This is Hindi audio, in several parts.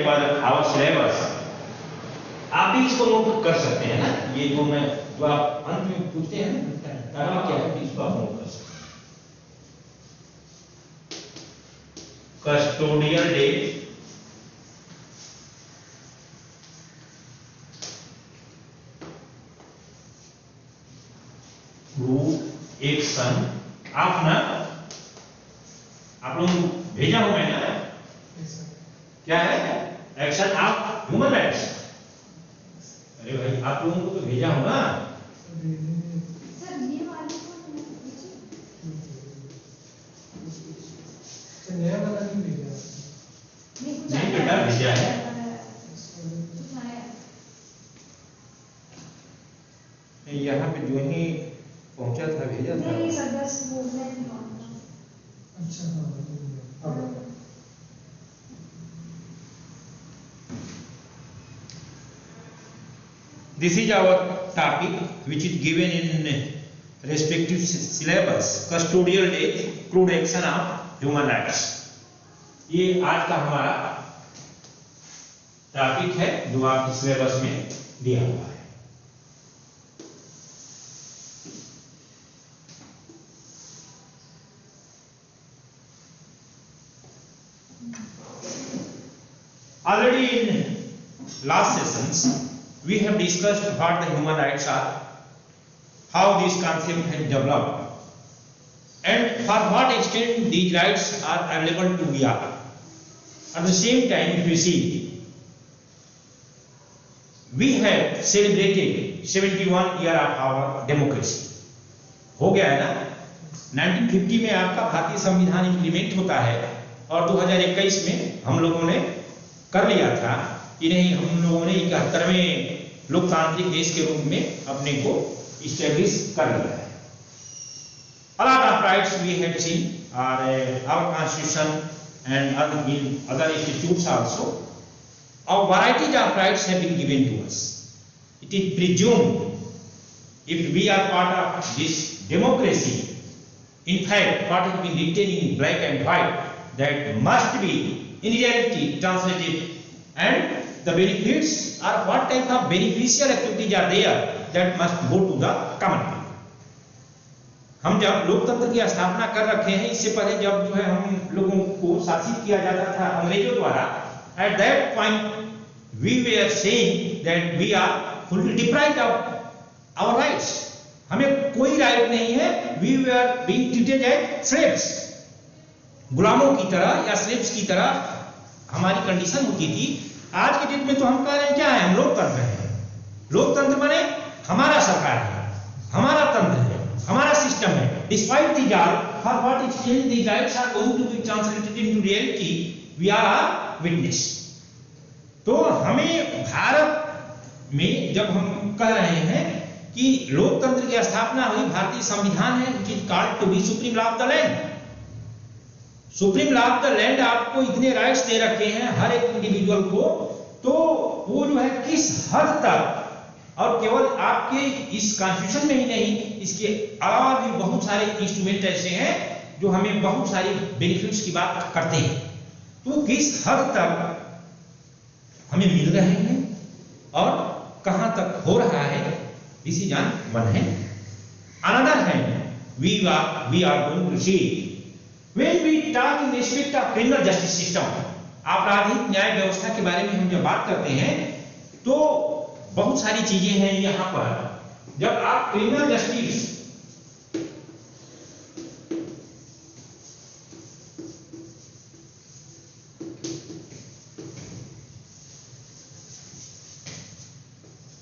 पर आवर सिलेबस, आप भी इसको नोट कर सकते हैं ना। ये जो मैं जो आप अंत में पूछते हैं ना क्या है, इसको आप नोट कर सकते हैं। कस्टोडियल डेट, क्रूड एक्शन, आप लोग भेजा हूं मैं ना, क्या है एक्शन ऑफ ह्यूमन राइट्स। अरे भाई आप लोगों को तो भेजा हूं ना सर, ये वाले को नया वाला नहीं भेजा, नहीं बेटा भेजा है। यहाँ पे जो ही पहुंचा था भेजा था। नहीं सर, बस वो नहीं। अच्छा हाँ। This is our topic which is given in respective syllabus, custodial days, crude action of human rights। ये आज का हमारा टॉपिक है जो आपके सिलेबस में दिया हुआ है। Already in last sessions we have discussed what the human rights are, how this concept has developed, and for what extent these rights are available to we all. At the same time, if you see, we have celebrated 71 year of our democracy। हो गया है ना, 1950 में आपका भारतीय संविधान इंप्लीमेंट होता है और 2021 में हम लोगों ने कर लिया था कि नहीं, हम लोगों ने 71वें लोकतांत्रिक देश के रूप में अपने को इस्टेब्लिश कर लिया है। A lot of rights we have seen are our constitution and other institutes also. A variety of rights have been given to us. It is presumed if we are part of this democracy, in fact what has been written in black and white, that must be in reality translated, and the benefits are what type of beneficial activities are there that must go to the common people। हम जब लोकतंत्र की स्थापना कर रखे हैं, इससे पहले जब जो है हम लोगों को शासित किया जाता था अंग्रेजों द्वारा, at that point we were saying that we are fully deprived of our rights। हमें कोई राइट नहीं है, we were being treated as slaves, गुलामों की तरह या स्लेव्स की तरह हमारी कंडीशन होती थी। आज के डेट में तो हम कह रहे हैं क्या है, हम लोकतंत्र हैं। लोकतंत्र माने हमारा सरकार है, हमारा तंत्र है, हमारा सिस्टम है। डिस्पाइट दी जाल for what extent the rights are going to be translated into reality, we are witness. तो हमें भारत में जब हम कह रहे हैं कि लोकतंत्र की स्थापना हुई, भारतीय संविधान है which is called to be supreme law of the land. Supreme law of the land आपको इतने राइट्स दे रखे हैं हर एक इंडिविजुअल को, तो वो जो है किस हद तक, और केवल आपके इस कॉन्स्टिट्यूशन में ही नहीं, इसके अलावा भी बहुत सारे इंस्ट्रूमेंट ऐसे हैं जो हमें बहुत सारी बेनिफिट्स की बात करते हैं, तो किस हद तक हमें मिल रहे हैं और कहां तक हो रहा है, इसी जान मन है। Another hand we are going to see when we talk in respect of criminal justice system, आपराधिक न्याय व्यवस्था के बारे में हम जब बात करते हैं तो बहुत सारी चीजें हैं यहां पर। जब आप क्रिमिनल जस्टिस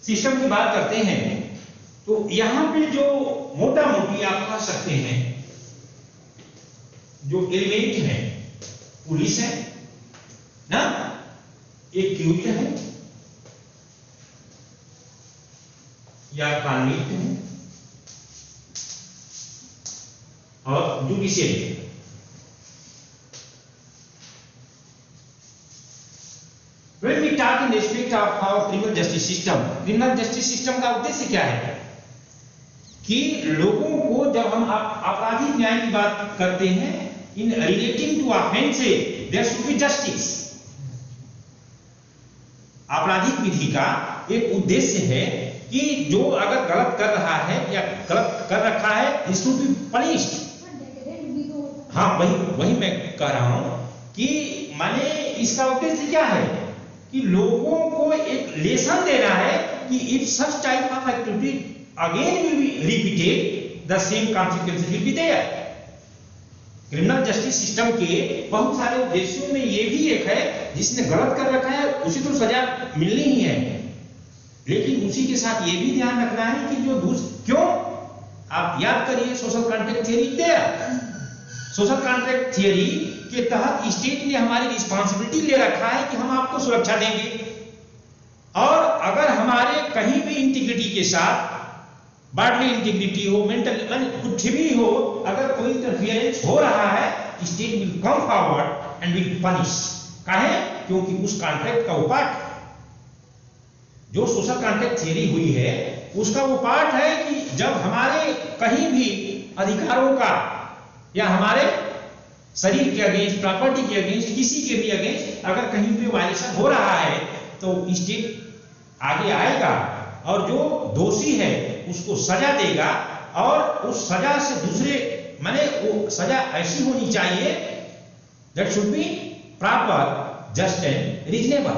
सिस्टम की बात करते हैं तो यहां पे जो मोटा मोटी आप कह सकते हैं जो एलिमेंट है, पुलिस है ना, एक क्यूट है या कॉन्विक्ट है और जुडिशियरी है। When we talk in respect of our criminal justice system, criminal justice system का उद्देश्य क्या है कि लोगों को जब हम आपराधिक न्याय की बात करते हैं, in relating to offenses there should be justice। आपराधिक विधि का एक उद्देश्य है कि जो अगर गलत कर रहा है या गलत कर रखा है, ही शुड बी पनिश्ड। हाँ, वही मैं कह रहा हूं कि माने इसका उद्देश्य क्या है कि लोगों को एक लेसन देना है कि if such type of activity again will be repeated the same consequences will be there. Criminal justice system के बहुत सारे उद्देश्यों में ये भी एक है, जिसने गलत कर रखा है उसे तो सजा मिलनी ही है, लेकिन उसी के साथ ये भी ध्यान रखना है कि जो क्यों आप याद करिए social contract theory there. Social contract theory के तहत स्टेट ने हमारी रिस्पांसिबिलिटी ले रखा है कि हम आपको सुरक्षा देंगे, और अगर हमारे कहीं भी इंटीग्रिटी के साथ बॉडीली इंटीग्रिटी हो, मेंटल कुछ भी हो, अगर कोई इंटरफियरेंस हो रहा है, state will come forward and will punish. काहे? क्योंकि उस कॉन्ट्रैक्ट का वो पार्ट, जो सोशल कॉन्ट्रैक्ट थियरी हुई है उसका वो पार्ट है कि जब हमारे कहीं भी अधिकारों का या हमारे शरीर के अगेंस्ट, प्रॉपर्टी के अगेंस्ट, किसी के भी अगेंस्ट अगर कहीं पे वायलेशन हो रहा है तो स्टेट आगे आएगा और जो दोषी है उसको सजा देगा, और उस सजा से दूसरे माने वो सजा ऐसी होनी चाहिए that should be proper, just and reasonable.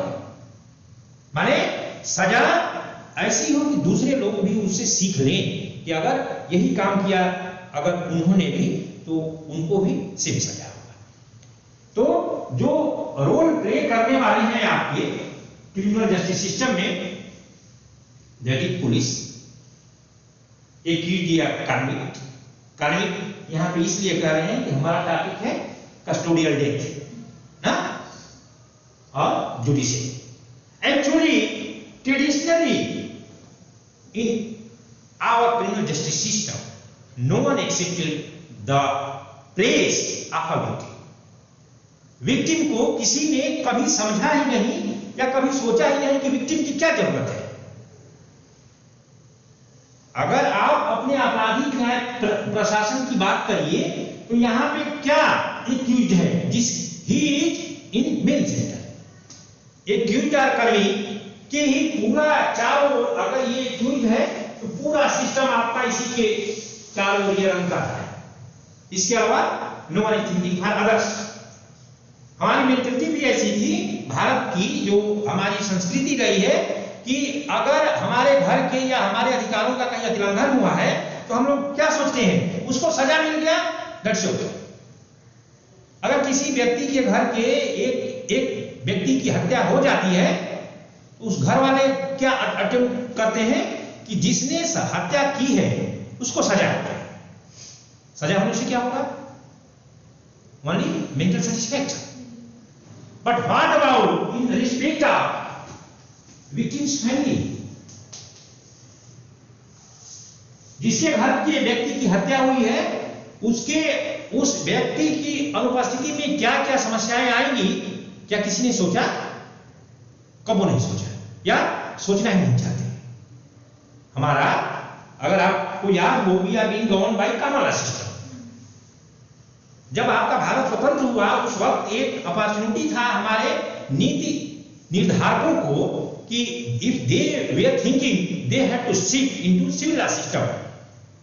माने सजा ऐसी हो कि दूसरे लोग भी उससे सीख लें कि अगर यही काम किया अगर उन्होंने भी तो उनको भी सेम सजा होगा। तो जो रोल प्ले करने वाले हैं आपके क्रिमिनल जस्टिस सिस्टम में, दैट इज पुलिस, एक्यूज्ड या कन्विक्ट। कन्विक्ट यहां पे इसलिए कह रहे हैं कि हमारा टॉपिक है कस्टोडियल डेथ ना, और judicial. Actually traditionally in our criminal justice system, no one accepted the place of a victim. Victim को किसी ने कभी समझा ही नहीं या कभी सोचा ही नहीं कि विक्टिम की क्या जरूरत है। अगर आप अपने आपराधिक न्याय प्रशासन की बात करिए तो यहां पे क्या एक्यूज्ड है, जिस he is in main centre. Accused और कन्विक्ट कि ही पूरा चारों, अगर ये एक्यूज है तो पूरा सिस्टम आपका इसी के चारों ओर रन कर रहा है। इसके अलावा no one is thinking for others. हमारी मेंटालिटी भी ऐसी थी, भारत की जो हमारी संस्कृति रही है कि अगर हमारे घर के या हमारे अधिकारों का कहीं उल्लंघन हुआ है तो हम लोग क्या सोचते हैं, उसको सजा मिल गया, दैट्स ओके। अगर किसी व्यक्ति के घर के एक व्यक्ति की हत्या हो जाती है तो उस घर वाले क्या अटेम्प्ट करते हैं कि जिसने हत्या की है उसको सजा होगा। सजा होने से क्या होगा? Only mental satisfaction. But what about in respect of victims family? जिसके घर के व्यक्ति की हत्या हुई है उसके उस व्यक्ति की अनुपस्थिति में क्या क्या समस्याएं आएंगी, क्या किसी ने सोचा? कबो नहीं सोचा या सोचना ही नहीं चाहते। हमारा अगर आपको याद हो, we are being governed by common law system. जब आपका भारत स्वतंत्र हुआ उस वक्त एक अपॉर्चुनिटी था हमारे नीति निर्धारकों को कि if they were thinking they had to shift into civil law system,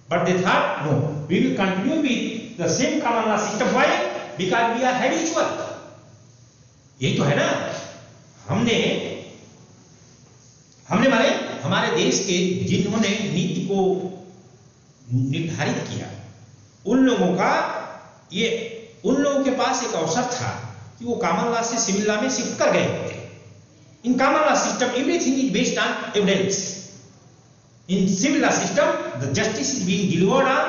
but they thought no, we will continue with the same common law system. Why? Because we are habitual. यही तो है ना, हमने माने हमारे देश के जिन्होंने नीति को निर्धारित किया उन लोगों के पास एक अवसर था कि वो कॉमन लॉ से सिविल लॉ में शिफ्ट कर गए थे। In common law system everything is based on evidence. In civil law system the justice is being delivered on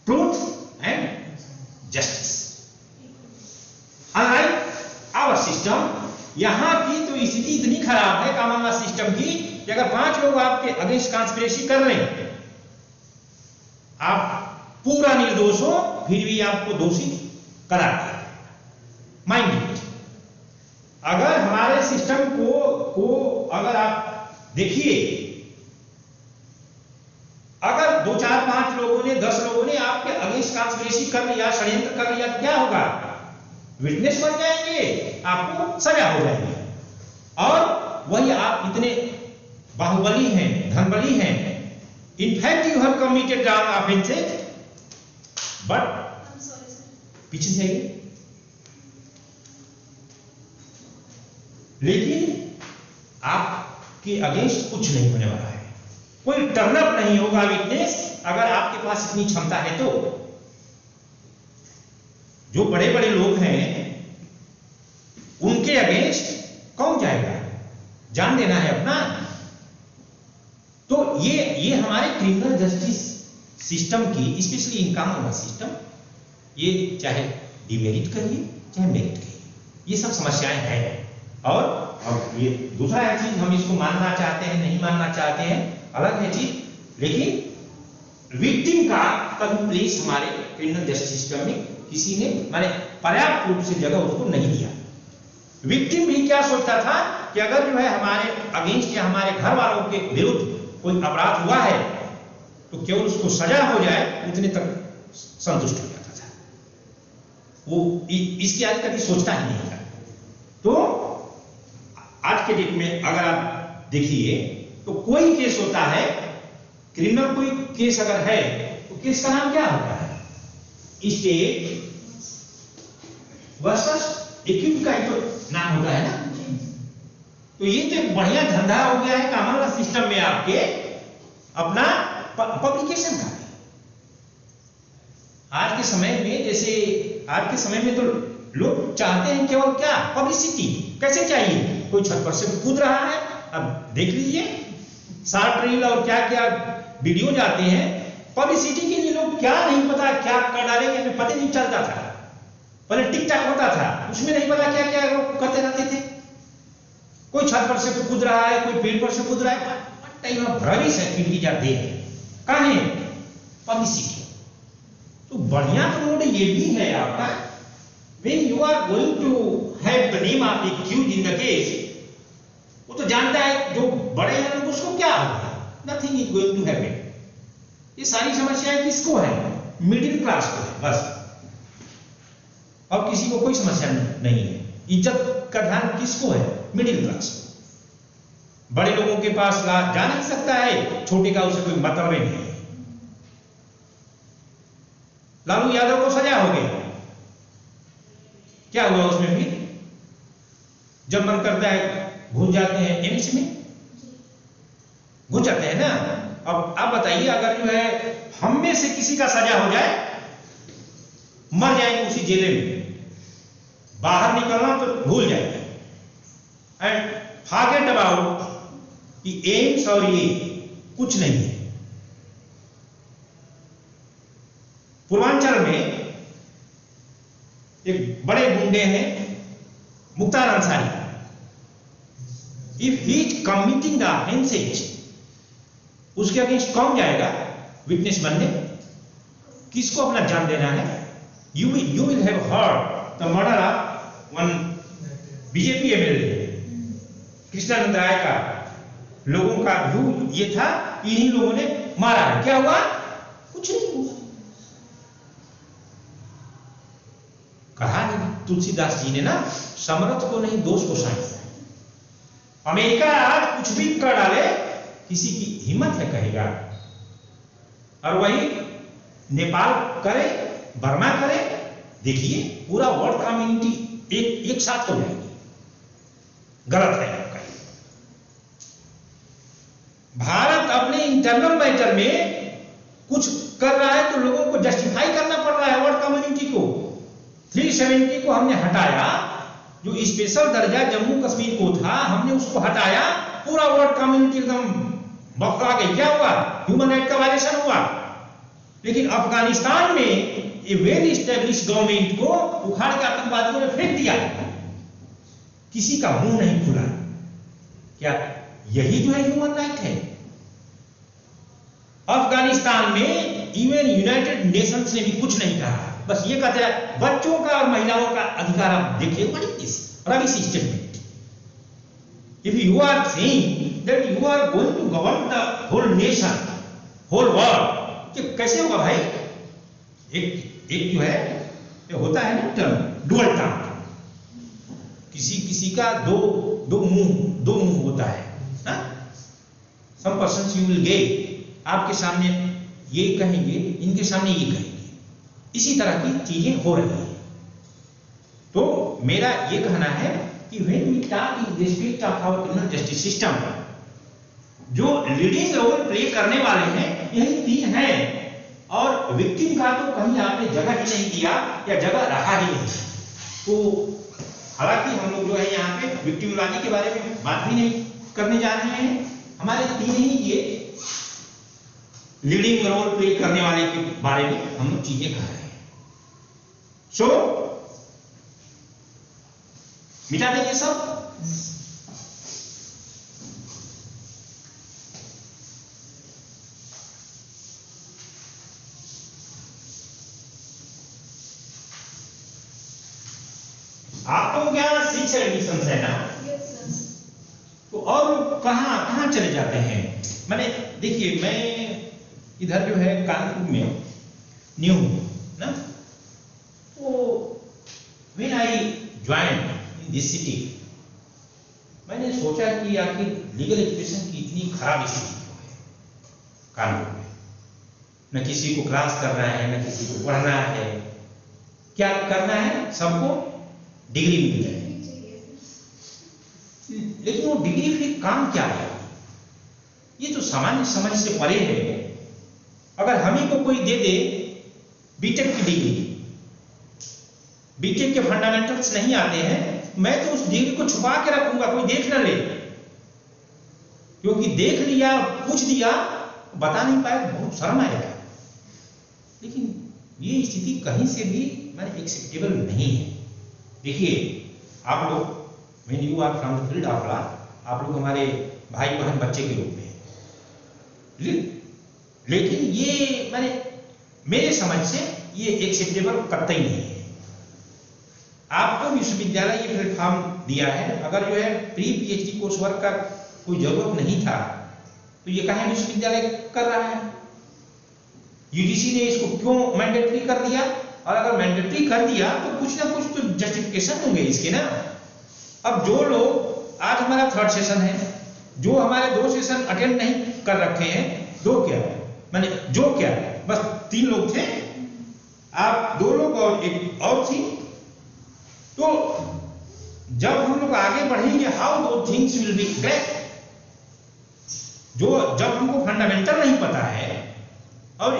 truth and justice. Unlike our system, यहां की तो स्थिति इतनी खराब है कॉमन लॉ सिस्टम की कि अगर 5 लोग आपके अगेंस्ट कॉन्स्पिरेसी कर रहे हैं, आप पूरा निर्दोष हो फिर भी आपको दोषी करार दिया। माइंड इट, अगर हमारे सिस्टम को अगर आप देखिए, अगर 2, 4, 5 लोगों ने 10 लोगों ने आपके अगेंस्ट कॉन्स्पिरेसी कर लिया, षड्यंत्र कर लिया, क्या होगा? विटनेस बन जाएंगे, आपको सजा हो जाएगी। और वही आप इतने बाहुबली हैं, धनबली हैं, in fact you have committed wrong offences, but पीछे से आइए, लेकिन आपके अगेंस्ट कुछ नहीं होने वाला है, कोई टर्नअप नहीं होगा विटनेस, अगर आपके पास इतनी क्षमता है तो। जो बड़े बड़े लोग हैं उनके अगेंस्ट कौन जाएगा, जान देना है अपना। तो ये हमारे क्रिमिनल जस्टिस सिस्टम की, स्पेशली इन कानून सिस्टम, ये चाहे डिमेरिट करिए चाहे मेरिट करिए, ये सब समस्याएं हैं। और अब ये दूसरा है चीज, हम इसको मानना चाहते हैं नहीं मानना चाहते हैं अलग है चीज, लेकिन विक्टिम का कभी प्लेस हमारे क्रिमिनल जस्टिस सिस्टम में किसी ने माने पर्याप्त रूप से जगह उसको नहीं दिया। विक्टिम भी क्या सोचता था कि अगर जो है हमारे अगेंस्ट या हमारे घर वालों के विरुद्ध कोई अपराध हुआ है तो केवल उसको सजा हो जाए उतने तक संतुष्ट हो जाता था, वो इसके आगे कभी सोचता ही नहीं था। तो आज के डेट में अगर आप देखिए तो कोई केस होता है, क्रिमिनल कोई केस अगर है तो केस का नाम क्या होता है, स्टेट वर्सेस एक्यूज का ही तो नाम होता है ना। तो ये तो एक बढ़िया धंधा हो गया है कानून लॉ सिस्टम में आपके अपना पब्लिकेशन का। आज के समय में, जैसे आज के समय में तो लोग चाहते हैं केवल क्या, पब्लिसिटी। कैसे चाहिए, कोई छत पर से कूद रहा है, अब देख लीजिए शॉर्ट रील और क्या क्या वीडियो जाते हैं, पब्लिसिटी के लिए लोग क्या नहीं पता क्या कर डालेंगे, हमें पता नहीं चलता था। पहले टिकटॉक होता था, उसमें नहीं पता क्या क्या करते रहते थे, कोई छत पर से कूद रहा है, कोई पेड़ पर से कूद रहा है, time of ravish activities are there, कहां है पब्लिसिटी। तो बढ़िया तो मोड ये भी है आपका, when you are going to have the name of the accused in the case, वो तो जानता है जो बड़े हैं उसको क्या होगा, nothing is going to happen। ये सारी समस्याएं किसको है, मिडिल क्लास को है बस, और किसी को कोई समस्या नहीं है। इज्जत का ध्यान किसको है, मिडिल क्लास को। बड़े लोगों के पास जा नहीं सकता है, छोटे का उसे कोई मतलब नहीं है। लालू यादव को सजा हो गई, क्या हुआ उसमें भी, जब मन करता है घुस जाते हैं एम्स में, घुस जाते हैं ना। अब आप बताइए अगर जो है हम में से किसी का सजा हो जाए, मर जाएंगे उसी जेल में, बाहर निकलना तो भूल जाएंगे, एंड फॉरगेट अबाउट कि एम्स और ये कुछ नहीं है। पूर्वांचल में एक बड़े गुंडे हैं Mukhtar Ansari, if he is committing the offences, उसके अगेंस्ट कौन जाएगा विटनेस बनने, किसको अपना जान देना है। You will have heard the murder of one BJP MLA Krishnanand Rai का। लोगों का व्यू ये था कि इन्हीं लोगों ने मारा है, क्या हुआ, कुछ नहीं हुआ। कहा तुलसीदास जी ने ना, समर्थ को नहीं दोष को साई। अमेरिका आज कुछ भी कर डाले, किसी की हिम्मत है कहेगा, और वही नेपाल करे, बर्मा करे, देखिए पूरा वर्ल्ड कम्युनिटी एक साथ हो जाएगी। गलत है आपका। भारत अपने इंटरनल मैटर में कुछ कर रहा है तो लोगों को जस्टिफाई करना पड़ रहा है वर्ल्ड कम्युनिटी को। 370 को हमने हटाया, जो स्पेशल दर्जा जम्मू कश्मीर को था हमने उसको हटाया, पूरा वर्ल्ड कम्युनिटी एकदम बौखला गई। क्या हुआ, ह्यूमन राइट का वायलेशन हुआ। लेकिन अफगानिस्तान में ये वेल एस्टेब्लिश गवर्नमेंट को उखाड़ के आतंकवादियों ने फेंक दिया, किसी का मुंह नहीं खुला। क्या यही जो है ह्यूमन राइट है? अफगानिस्तान में इवन यूनाइटेड नेशंस ने भी कुछ नहीं कहा, बस ये कहते हैं बच्चों का और महिलाओं का अधिकार। आप देखिए Ravish statement, if you are saying that you are going to govern the whole nation, whole world, कैसे होगा भाई? एक जो है ये होता है ना टर्म, डुअल टर्म, किसी का दो दो मुंह होता है ना। सम पर्सन्स यू विल गेट, आपके सामने ये कहेंगे, इनके सामने ये कहेंगे, इसी तरह की चीजें हो रही है। तो मेरा ये कहना है कि when we talk in respect of our criminal justice system, जो लीडिंग रोल प्ले करने वाले हैं यही तीन हैं, और विक्टिम का तो कहीं आपने जगह ही नहीं दिया या जगह रखा ही नहीं। तो हालांकि हम लोग जो है यहाँ पे विक्टिमोलॉजी के बारे में बात भी नहीं करने जा रहे हैं, हमारे तीन ही ये लीडिंग रोल प्ले करने वाले के बारे में हम लोग चीजें कह रहे हैं। सो मिटा देंगे सब। आप लोग क्या 6 एडमिशन है ना, तो और लोग कहाँ चले जाते हैं। मैंने देखिए, मैं इधर जो है कानपुर में न्यू ना, तो when I join in this city, मैंने सोचा कि आखिर लीगल एजुकेशन की इतनी खराब स्थिति क्यों है कानपुर में। न किसी को क्लास करना है, न किसी को पढ़ना है, क्या करना है, सबको डिग्री मिल जाए। लेकिन वो डिग्री फिर काम क्या है, ये तो सामान्य समझ से परे है। अगर हमें को कोई दे दे बीटेक की डिग्री, बीटेक के फंडामेंटल्स नहीं आते हैं, मैं तो उस डिग्री को छुपा के रखूंगा, कोई देख ना ले, क्योंकि देख लिया, पूछ दिया, बता नहीं पाए, बहुत शर्म आएगा। लेकिन ये स्थिति कहीं से भी मैंने एक्सेप्टेबल नहीं है। देखिए, आप लोग, when you are from the field of law, आप लोग हमारे भाई बहन बच्चे के रूप में, लेकिन ये मैंने मेरे समझ से ये एक्सेप्टेबल कतई नहीं है। आपको विश्वविद्यालय ये प्लेटफॉर्म दिया है, अगर जो है प्री पीएचडी कोर्स वर्क का कोई जरूरत नहीं था तो ये कहाँ विश्वविद्यालय कर रहा है। यूजीसी ने इसको क्यों मैंडेटरी कर दिया, और अगर मैंडेटरी कर दिया तो कुछ ना कुछ तो जस्टिफिकेशन होंगे इसके ना। अब जो लोग, आज हमारा 3rd सेशन है, जो हमारे 2 सेशन अटेंड नहीं कर रखे हैं, 2 क्या मैंने जो क्या बस 3 लोग थे, आप 2 लोग और एक और थी। तो जब हम लोग आगे बढ़ेंगे, हाउ दो थिंग्स विल बी ग्रेट। जो जब हमको फंडामेंटल नहीं पता है, और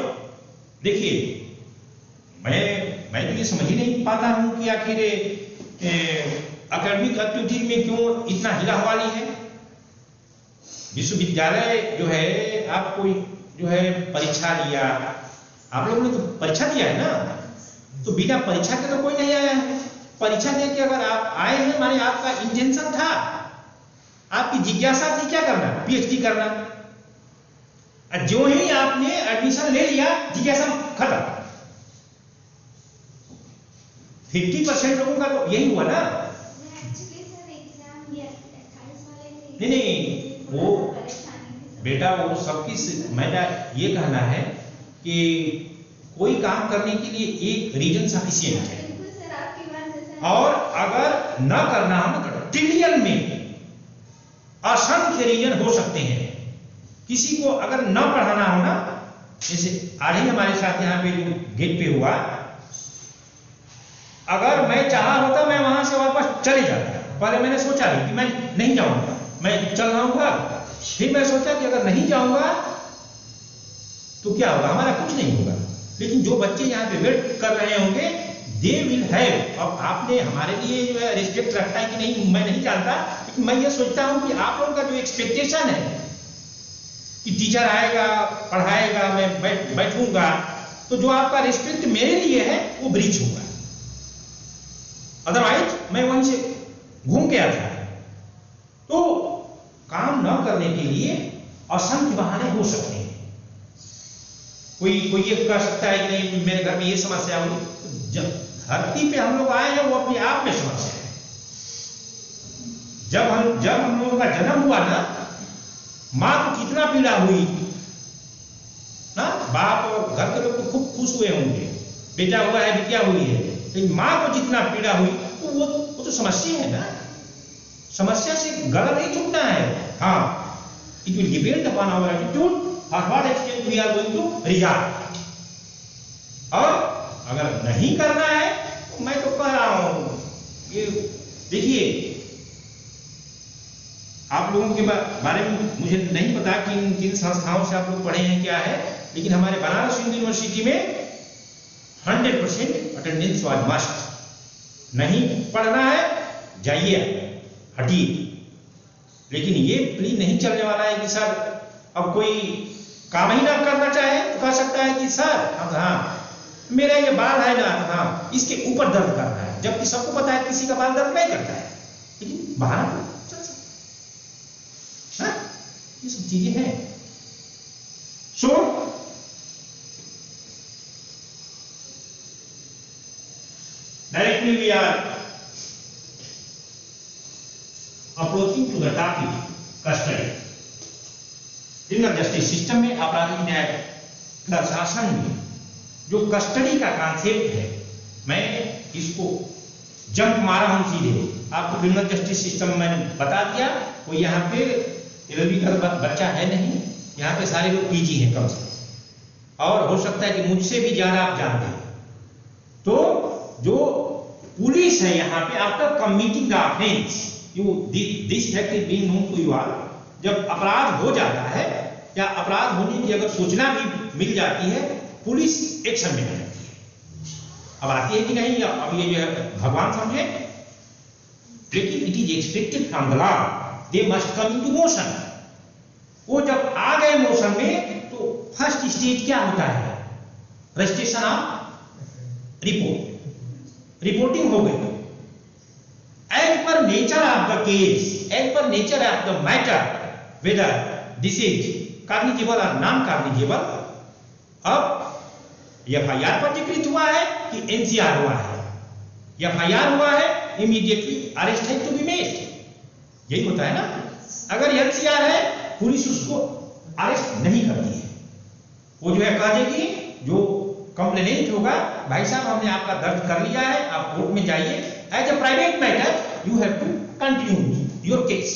देखिए मैं तो ये समझ ही नहीं पाता हूं कि आखिर एकेडमिक एक्टिविटी में क्यों इतना हिलाहवाली है। विश्वविद्यालय जो है, आप कोई जो है परीक्षा लिया, आप लोगों ने तो परीक्षा दिया है ना, तो बिना परीक्षा के तो कोई नहीं आया है। परीक्षा दे के अगर आप आए हैं, माने आपका इंटेंशन था, आपकी जिज्ञासा थी क्या करना, पीएचडी करना। जो ही आपने एडमिशन ले लिया, जिज्ञासा खत्म। 50% लोगों का तो यही हुआ ना। नहीं, वो बेटा वो सबकी, मेरा ये कहना है कि कोई काम करने के लिए एक रीजन सफिशिएंट है, और अगर न करना हो तो ट्रिलियन में असंख्य रीजन हो सकते हैं। किसी को अगर न पढ़ाना हो ना, जैसे आज ही हमारे साथ यहाँ पे जो गेट पे हुआ, अगर मैं चाहा होता मैं वहां से वापस चले जाता। पहले मैंने सोचा कि मैं नहीं जाऊंगा, मैं चल रहा हूँ। फिर मैं सोचा कि अगर नहीं जाऊंगा तो क्या होगा, हमारा कुछ नहीं होगा। लेकिन जो बच्चे यहाँ पे वेट कर रहे होंगे, दे विल हैव। अब आपने हमारे लिए जो है रिस्पेक्ट रखा है कि नहीं मैं नहीं जानता, लेकिन मैं ये सोचता हूँ कि आप लोगों का जो एक्सपेक्टेशन है कि टीचर आएगा, पढ़ाएगा, मैं बैठूंगा, तो जो आपका रिस्पेक्ट मेरे लिए है वो ब्रीच होगा। अदरवाइज मैं वहीं से घूम के आता। तो काम न करने के लिए असंख्य बहाने हो सकते हैं। कोई ये कह सकता है कि नहीं मेरे घर में ये समस्या हुई। जब धरती पे हम लोग आए हैं वो अपने आप में समस्या है। जब हम लोगों का जन्म हुआ ना, माँ को कितना पीड़ा हुई ना, बाप और घर के लोग तो खूब खुश हुए होंगे, बेटा हुआ है, बिटिया हुई है, लेकिन माँ को जितना पीड़ा हुई तो वो तो समस्या है ना। समस्या से गला नहीं छूटना है। हाँ, it will depend upon our attitude और what extent we are going to resort. और अगर नहीं करना है तो मैं तो कह रहा हूं, ये देखिए, आप लोगों के बारे में मुझे नहीं पता कि किन संस्थाओं से आप लोग पढ़े हैं क्या है, लेकिन हमारे बनारस हिंदू यूनिवर्सिटी में 100% अटेंडेंस वाज मस्ट। नहीं पढ़ना है जाइए, हटिए। लेकिन ये प्ली नहीं चलने वाला है कि सर अब कोई काम ही ना करना चाहे तो कह सकता है कि सर हाँ मेरा ये बाल है ना, हाँ इसके ऊपर दर्द करना है, जबकि सबको पता है किसी का बाल दर्द नहीं करता है, लेकिन बहाना तो चल सकता है। ये सब चीजें हैं। So directly we are approaching to the topic custody. Criminal justice system में, आपराधिक न्याय प्रशासन में जो कस्टडी का कॉन्सेप्ट है, मैं इसको जंप मारा हूं सीधे। आपको क्रिमिनल जस्टिस सिस्टम मैंने बता दिया। कोई यहाँ पे एलएलबी का बच्चा है नहीं, यहाँ पे सारे लोग पीजी हैं कम से कम, और हो सकता है कि मुझसे भी ज्यादा आप जानते हैं। तो जो पुलिस है यहाँ पे, after committing the offence, this fact is being known to you all, जब अपराध हो जाता है या अपराध होने की अगर सूचना भी मिल जाती है, पुलिस एक्शन में आ जाती है। अब आती है कि नहीं, अब ये जो है भगवान समझे, लेकिन it is expected from the law, they must come into motion. वो जब आ गए मोशन में तो फर्स्ट स्टेज क्या होता है? रजिस्ट्रेशन ऑफ रिपोर्ट, रिपोर्टिंग हो गई। As per nature of the case, as per nature of the matter, whether this is cognizable और नॉन कॉग्निजेबल, अब एफआईआर पंजीकृत हुआ है कि एनसीआर हुआ है? एफआईआर हुआ है, इमीडिएटली अरेस्ट है टू बी मेड। यही होता है ना। अगर एनसीआर है, पुलिस उसको अरेस्ट नहीं करती है। वो जो है कह देगी, जो कंप्लेनेंट होगा, भाई साहब हमने आपका दर्ज कर लिया है, आप कोर्ट में जाइए, as a private matter you have to continue your case.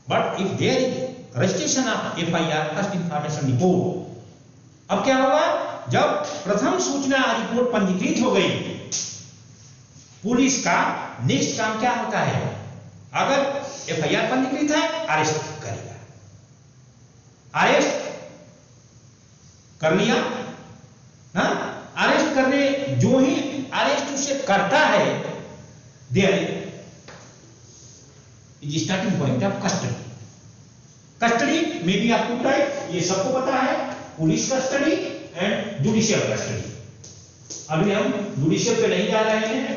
But if there is registration of FIR, first information report, अब क्या होगा? जब प्रथम सूचना रिपोर्ट पंजीकृत हो गई, पुलिस का नेक्स्ट काम क्या होता है? अगर एफआईआर पंजीकृत है, अरेस्ट करेगा। अरेस्ट कर लिया ना, अरेस्ट करने जो ही अरेस्ट उसे करता है, there is starting point of custody. Custody में भी आपको टाइप, ये सबको पता है, police custody and judicial custody. अभी हम जुडिशियल पे नहीं जा रहे हैं,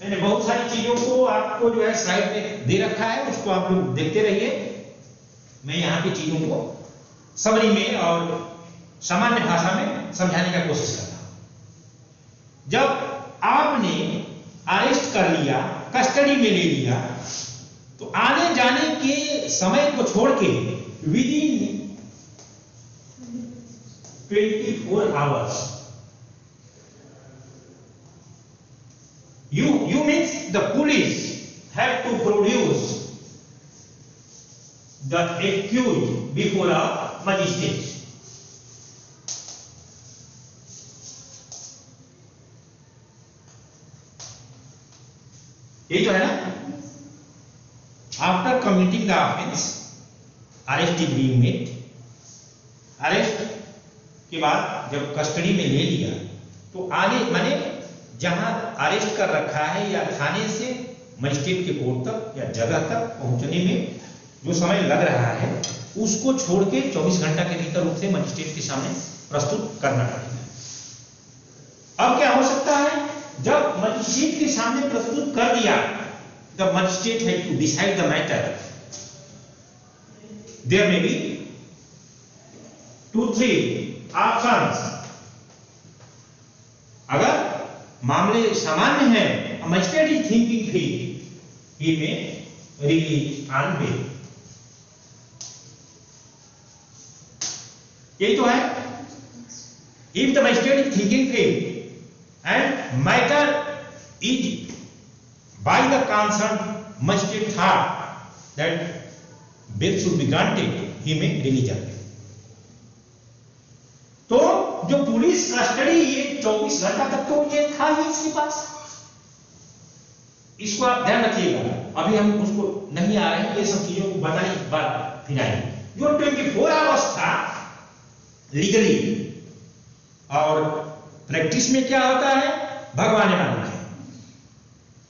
मैंने बहुत सारी चीजों को आपको जो है स्लाइड में दे रखा है, उसको आप लोग देखते रहिए। मैं यहाँ की चीजों को समरी में और सामान्य भाषा में समझाने का कोशिश करता हूं। जब आपने अरेस्ट कर लिया, कस्टडी में ले लिया, तो आने जाने के समय को छोड़ के with in 24 hours you means the police have to produce the accused before a magistrate. ये जो है ना, after committing the offence, arrest is being made. Arrest के बाद जब कस्टडी में ले लिया, तो आगे माने जहां अरेस्ट कर रखा है या थाने से मजिस्ट्रेट के कोर्ट तक या जगह तक पहुंचने में जो समय लग रहा है, उसको छोड़ के 24 घंटा के भीतर उसे मजिस्ट्रेट के सामने प्रस्तुत करना पड़ेगा। अब क्या हो सकता है? जब मजिस्ट्रेट के सामने प्रस्तुत कर दिया, the magistrate has to decide the matter. There may be 2-3 options. अगर मामले सामान्य है, magistrate is thinking free, he may release on bail. यही तो है। If the magistrate is thinking free and matter is by the concerned magistrate thought that bail should be granted, he may release early. तो जो पुलिस कस्टडी ये 24 घंटा तक तो ये था ही इसके पास, इसको आप ध्यान रखिएगा। अभी हम उसको नहीं आ रहे हैं, ये सब चीजों को बताने के बाद फिर आएंगे। जो 24 आवर्स था लीगली, और प्रैक्टिस में क्या होता है भगवान मालूम है।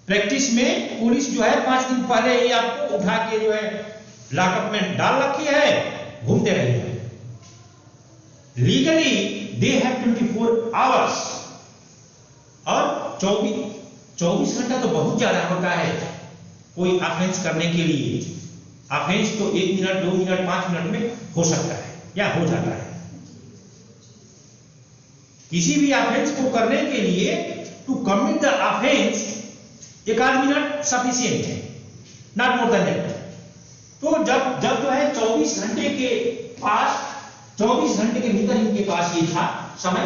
प्रैक्टिस में पुलिस जो है 5 दिन पहले ही आपको उठा के जो है लॉकअप में डाल रखी है, घूमते रही है। लीगली दे हैव 24 आवर्स, और 24 घंटा तो बहुत ज्यादा होता है कोई ऑफेंस करने के लिए। ऑफेंस तो 1 मिनट 2 मिनट 5 मिनट में हो सकता है या हो जाता है। किसी भी ऑफेंस को करने के लिए to commit the offence 1 minute sufficient है, नॉट मोर देन दैट। तो जब जो है 24 घंटे के पास, 24 घंटे के भीतर इनके पास ये था समय।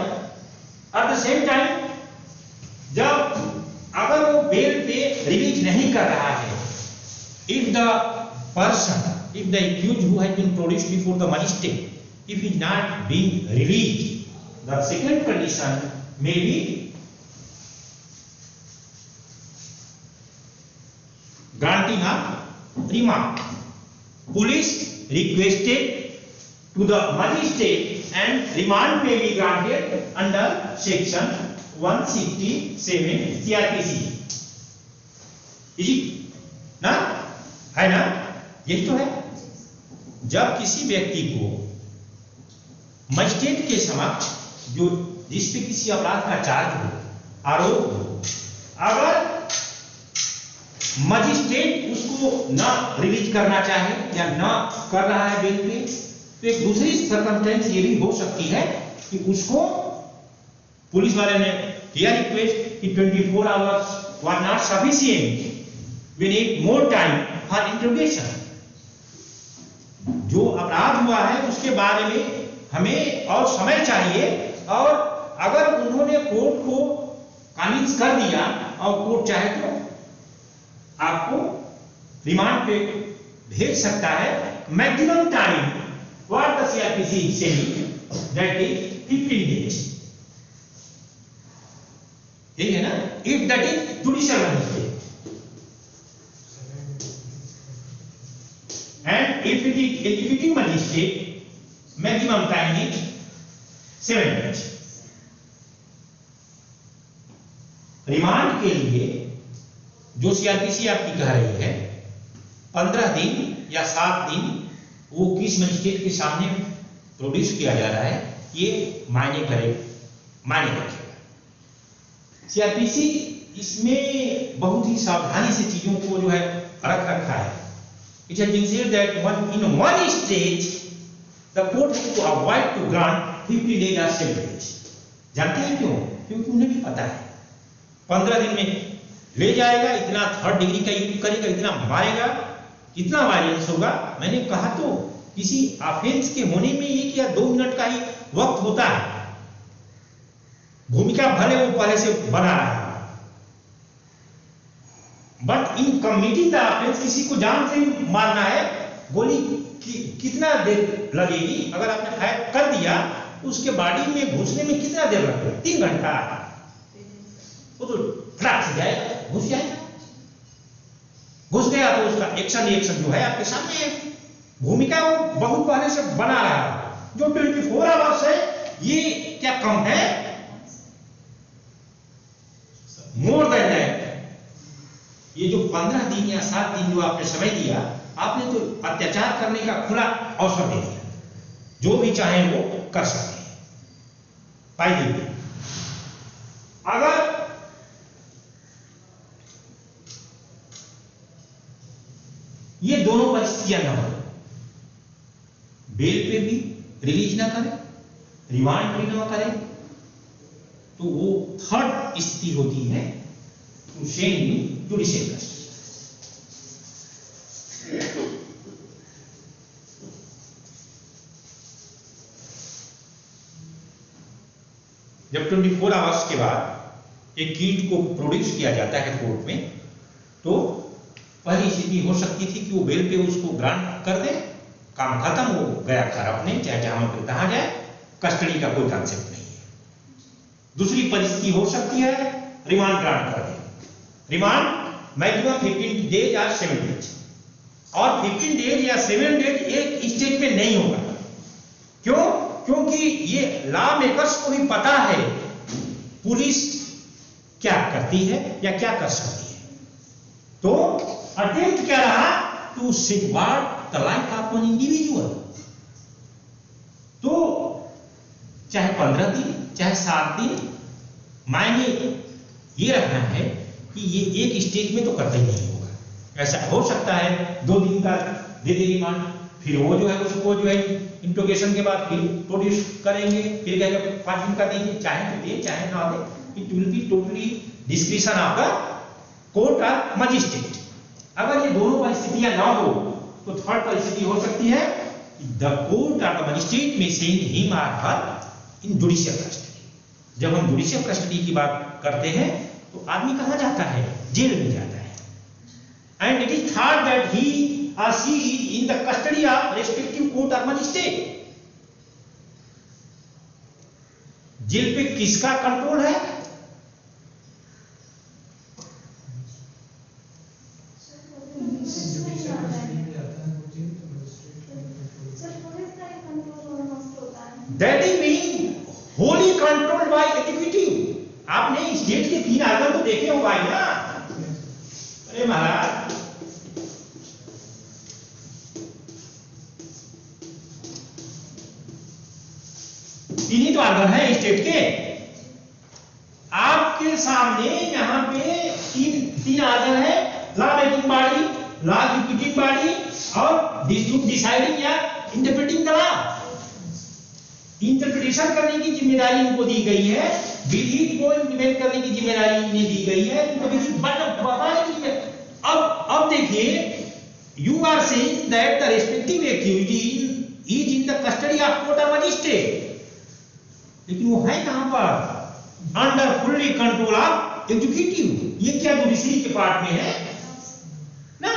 एट द सेम टाइम जब अगर वो बेल पे रिलीज नहीं कर रहा है, if the person, if the accused who has been produced before the magistrate, if he is not being released, the second condition may be granting of remand. Police requested to the magistrate and remand may be granted under section 167 CRPC. ना है ना, यही तो है। जब किसी व्यक्ति को मजिस्ट्रेट के समक्ष, जो जिस पे किसी अपराध का चार्ज हो, आरोप हो, अगर मजिस्ट्रेट उसको न रिलीज करना चाहे या न कर रहा है बेल पे, तो एक दूसरी सर्कमस्टेंस ये भी हो सकती है कि उसको पुलिस वाले ने किया रिक्वेस्ट कि 24 hours was not sufficient, we need more time for interrogation. जो अपराध हुआ है उसके बारे में हमें और समय चाहिए, और अगर उन्होंने कोर्ट को कन्विंस कर दिया और कोर्ट चाहे तो आपको रिमांड पे भेज सकता है। Maximum time what the CrPC is saying, that is 15 days. ठीक है ना, if that is judicial magistrate, and if it is executive magistrate, maximum time is 7 days. Remand के लिए जो सीआरपीसी आपकी कह रही है 15 दिन या 7 दिन वो किस मजिस्ट्रेट के सामने प्रोड्यूस किया जा रहा है, ये मायने रखेगा। सीआरपीसी इसमें बहुत ही सावधानी से चीजों को जो है रख रखा है। It has been said that in one stage the court has to avoid to grant 50 days और 7 डेज। जानते हैं क्यों? क्योंकि उन्हें भी पता है 15 दिन में ले जाएगा, इतना 3rd डिग्री का यूज करेगा, इतना मारेगा, कितना वायलेंस होगा। मैंने कहा तो किसी ऑफेंस के होने में 1 या 2 मिनट का ही वक्त होता है। भूमिका भले वो पहले से बना रहा है, but in committing the offence, किसी को जान से मारना है, गोली कितना देर लगेगी? अगर आपने फायर कर दिया उसके बॉडी में घुसने में कितना देर लगेगा? 3 घंटा। वो तो फ्लैट से जाएगा, घुस जाएगा। घुस गया तो उसका एक्शन रिएक्शन जो है आपके सामने है। भूमिका वो बहुत पहले से बना रहा है। जो 24 आवर्स है ये क्या कम है? मोर देन दैट। ये जो 15 दिन या 7 दिन जो आपने समय दिया, आपने तो अत्याचार करने का खुला अवसर दे दिया। जो भी चाहे वो कर सकते हैं। पाइए, अगर ये दोनों परिस्थितियां न हो, बेल पे भी रिलीज ना करें, रिमांड भी ना करें, तो वो 3rd स्थिति होती है to send you judicial custody. जब 24 आवर्स के बाद एक कीट को प्रोड्यूस किया जाता है कोर्ट में, तो पहली स्थिति हो सकती थी कि वो बेल पे उसको ग्रांट कर दे, काम खत्म, हो गया घर अपने, चाहे जहां पर कहा जाए, कस्टडी का कोई कॉन्सेप्ट नहीं है। दूसरी परिस्थिति हो सकती है रिमांड ग्रांट कर दे, रिमांड मैक्सिमम 15 डेज या 7 डेज, और 15 डेज या 7 डेज एक स्टेज में नहीं होगा। क्यों? क्योंकि ये लॉ मेकर्स को भी पता है पुलिस क्या करती है या क्या कर सकती है। तो अटेम्प्ट क्या रहा? To safeguard the life of an individual. तो चाहे 15 दिन चाहे 7 दिन, मायने ये रखना है कि ये एक स्टेज में तो करते ही नहीं होगा। ऐसा हो सकता है 2 दिन का दे दे रिमांड, फिर वो जो है उसको जो है इंट्रोगेशन के बाद फिर प्रोड्यूस करेंगे, फिर कहेगा 5 दिन का दीजिए, चाहे तो दे चाहे ना दे, it will be totally description of the court और मजिस्ट्रेट। अगर ये दोनों परिस्थितियां ना हो तो थर्ड परिस्थिति हो सकती है द कोर्ट और द मजिस्ट्रेट में सेंड हिम और हर इन जुडिशियल कस्टडी। जब हम जुडिशियल कस्टडी की बात करते हैं तो आदमी कहां जाता है? जेल में जाता है। And it is thought that he or she is in the custody of respective court or magistrate। Jail पे किसका कंट्रोल है? That is being wholly controlled by executive। आपने स्टेट के 3 आर्गन तो देखे हो भाई ना? अरे महाराज, तीन ही तो आर्गन है स्टेट के। आपके सामने यहां पे तीन आर्गन है, law making body, law executive body और डिसाइडिंग या इंटरप्रेटिंग द लॉ। इंटरप्रिटेशन करने की जिम्मेदारी इनको दी गई है, विधि को इम्प्लीमेंट करने की जिम्मेदारी इन्हें दी गई है। अब देखिए, you are saying that the respective accused is in the custody of court और मजिस्ट्रेट, लेकिन वो है कहां पर? Under fully control of executive. ये क्या जुडिशरी के पार्ट में है ना?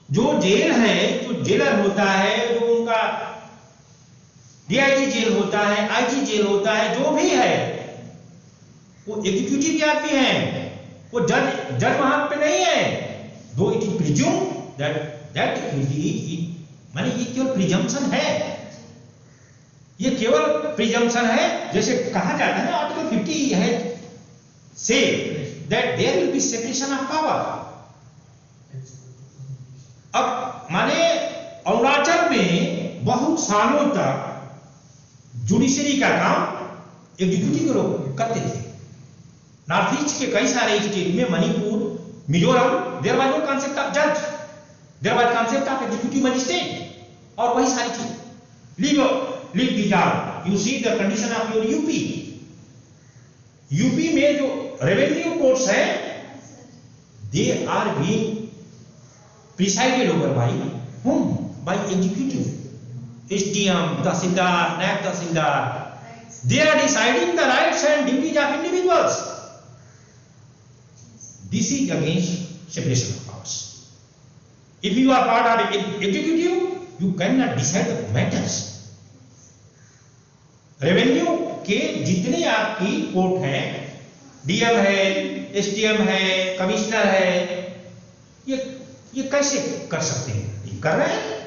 जो जेल है, जो जेलर होता है, जो उनका डीआईजी जेल होता है, आईजी जेल होता है, जो भी है वो एग्जीक्यूटिव के आदमी है, वो जज वहां पे नहीं है। दो इट इज प्रिज्यूम दैट माने ये केवल प्रिजम्पशन है, ये केवल प्रिजम्पशन है। जैसे कहा जाता है ना, आर्टिकल 50 है says that there will be separation of power. अब माने अरुणाचल में बहुत सालों तक जुडिशरी का काम एग्जीक्यूटिव लोग करते थे। नॉर्थ ईस्ट के कई सारे स्टेट में, Manipur, Mizoram, there was no concept of जज, there was concept of executive magistrate, और वही सारी चीज leave deserve. You see the condition of your UP. UP में जो रेवेन्यू कोर्ट्स है, they are being presided over by whom? By executive, SDM, tehsildar, naib tehsildar. They are deciding the rights and duties of individuals. This is against separation of powers. If you are part of executive, you cannot decide the matters. Revenue के जितने आपकी कोर्ट हैं, डीएम है, एसडीएम है, कमिश्नर है, ये कैसे कर सकते हैं? ये कर रहे हैं।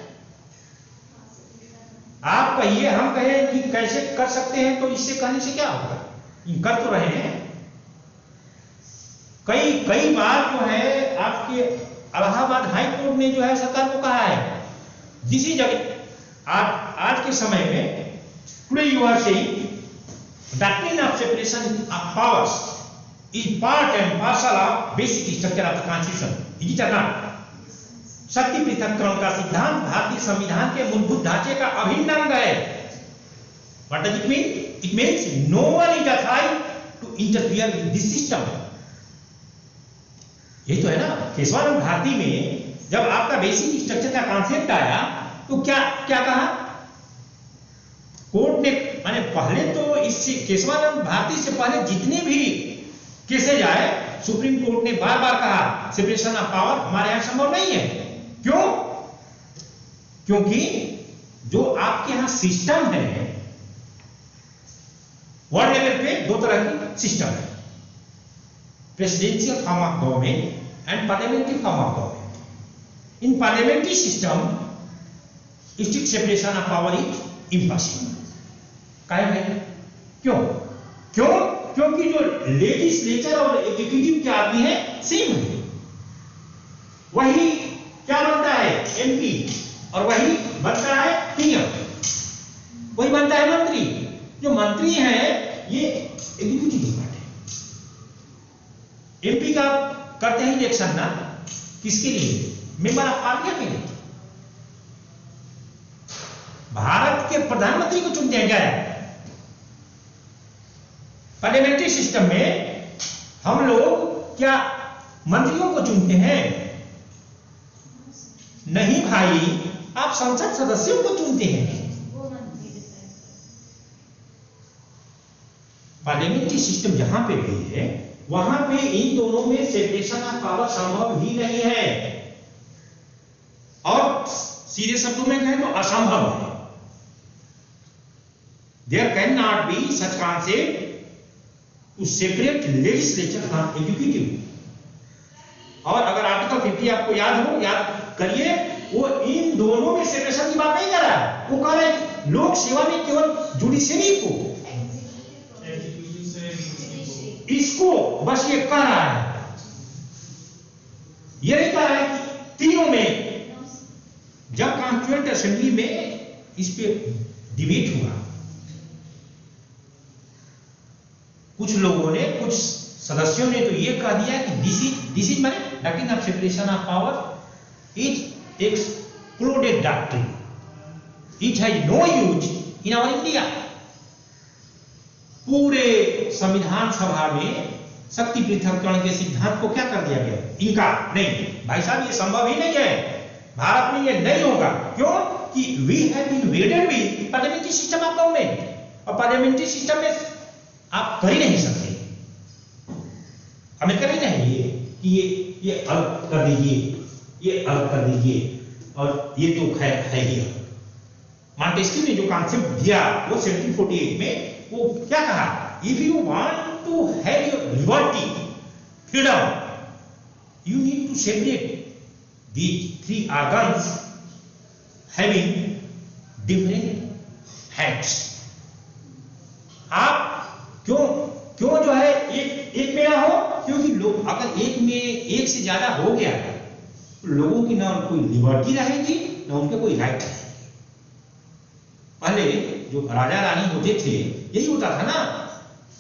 आप कहिए, हम कहें कि कैसे कर सकते हैं, तो इससे कहने से क्या होगा? ये कर तो रहे हैं। कई बार जो है आपके इलाहाबाद हाई कोर्ट ने जो है सरकार को कहा है, जिस जगह आज के समय में today you are saying doctrine of separation of powers is part and parcel of basic structure of the constitution. Is it or not? शक्ति पृथक्करण का सिद्धांत भारतीय संविधान के मूलभूत ढांचे का अभिन्न अंग है। What does it mean? It means no one is authorized to interfere with this system. ये तो है ना। केशवानंद भारती में जब आपका बेसिक स्ट्रक्चर का कॉन्सेप्ट आया तो क्या कहा कोर्ट ने? माने पहले तो इससे केशवानंद भारती से पहले जितने भी केसेज आए सुप्रीम कोर्ट ने बार बार कहा सेपरेशन ऑफ पावर हमारे यहां संभव नहीं है। क्यों? क्योंकि जो आपके यहां सिस्टम है, वर्ल्ड लेवल पे दो तरह की सिस्टम है, presidential form of government and parliamentary form of government. In parliamentary system strict separation of power is impossible. काहे है? क्यों? क्योंकि जो लेजिस्लेचर और एग्जीक्यूटिव के आदमी है सेम है। वही क्या बनता है? एमपी, और वही बनता है पीएम, वही बनता है मंत्री। जो मंत्री है ये एग्जीक्यूटिव डिपार्टमेंट है। एमपी का करते हैं इलेक्शन ना, किसके लिए? मेंबर ऑफ पार्लियामेंट के लिए। भारत के प्रधानमंत्री को चुनते हैं क्या है? पार्लियामेंट्री सिस्टम में हम लोग क्या मंत्रियों को चुनते हैं? नहीं भाई, आप संसद सदस्यों को चुनते हैं। पार्लियामेंट्री सिस्टम जहां पे भी है वहां पे इन दोनों में सेपरेशन ऑफ पावर संभव ही नहीं है, और सीधे शब्दों में कहें तो असंभव है। There can not be such concept to separate legislature from executive. और अगर आर्टिकल 50 आपको याद करिए, वो इन दोनों में सेपरेशन की बात नहीं कर रहा है। वो कह रहा है लोक सेवा में केवल जुडिशरी को, इसको बस ये कह रहा है। ये नहीं कह रहा है कि तीनों में। जब कॉन्स्टिट्यूएंट असेंबली में इस पे डिबेट हुआ, कुछ लोगों ने, कुछ सदस्यों ने तो ये कह दिया कि दिस इज माने doctrine of separation of power is excluded doctrine, it has no use in our India. पूरे संविधान सभा में शक्ति पृथक्करण के सिद्धांत को क्या कर दिया गया? इनका नहीं भाई साहब, ये संभव ही नहीं है, भारत में ये नहीं होगा। क्यों? कि we have been wedded with parliamentary system of government, और पार्लियामेंट्री सिस्टम में आप कर ही नहीं सकते। अमेरिका नहीं कहेंगे कि ये अलग कर दीजिए, ये अलग कर दीजिए, और ये तो है ही। मॉन्टेस्क्यू ने जो कॉन्सेप्ट दिया वो 1748 में, वो क्या कहा? If you want to have your liberty, freedom, you need to separate these three organs having different heads. आप क्यों जो है एक मेरा हो? क्योंकि लोग अगर एक में एक से ज्यादा हो गया तो लोगों की ना कोई लिबर्टी रहेगी ना उनके कोई राइट रहेगी। पहले जो राजा रानी होते थे यही होता था ना,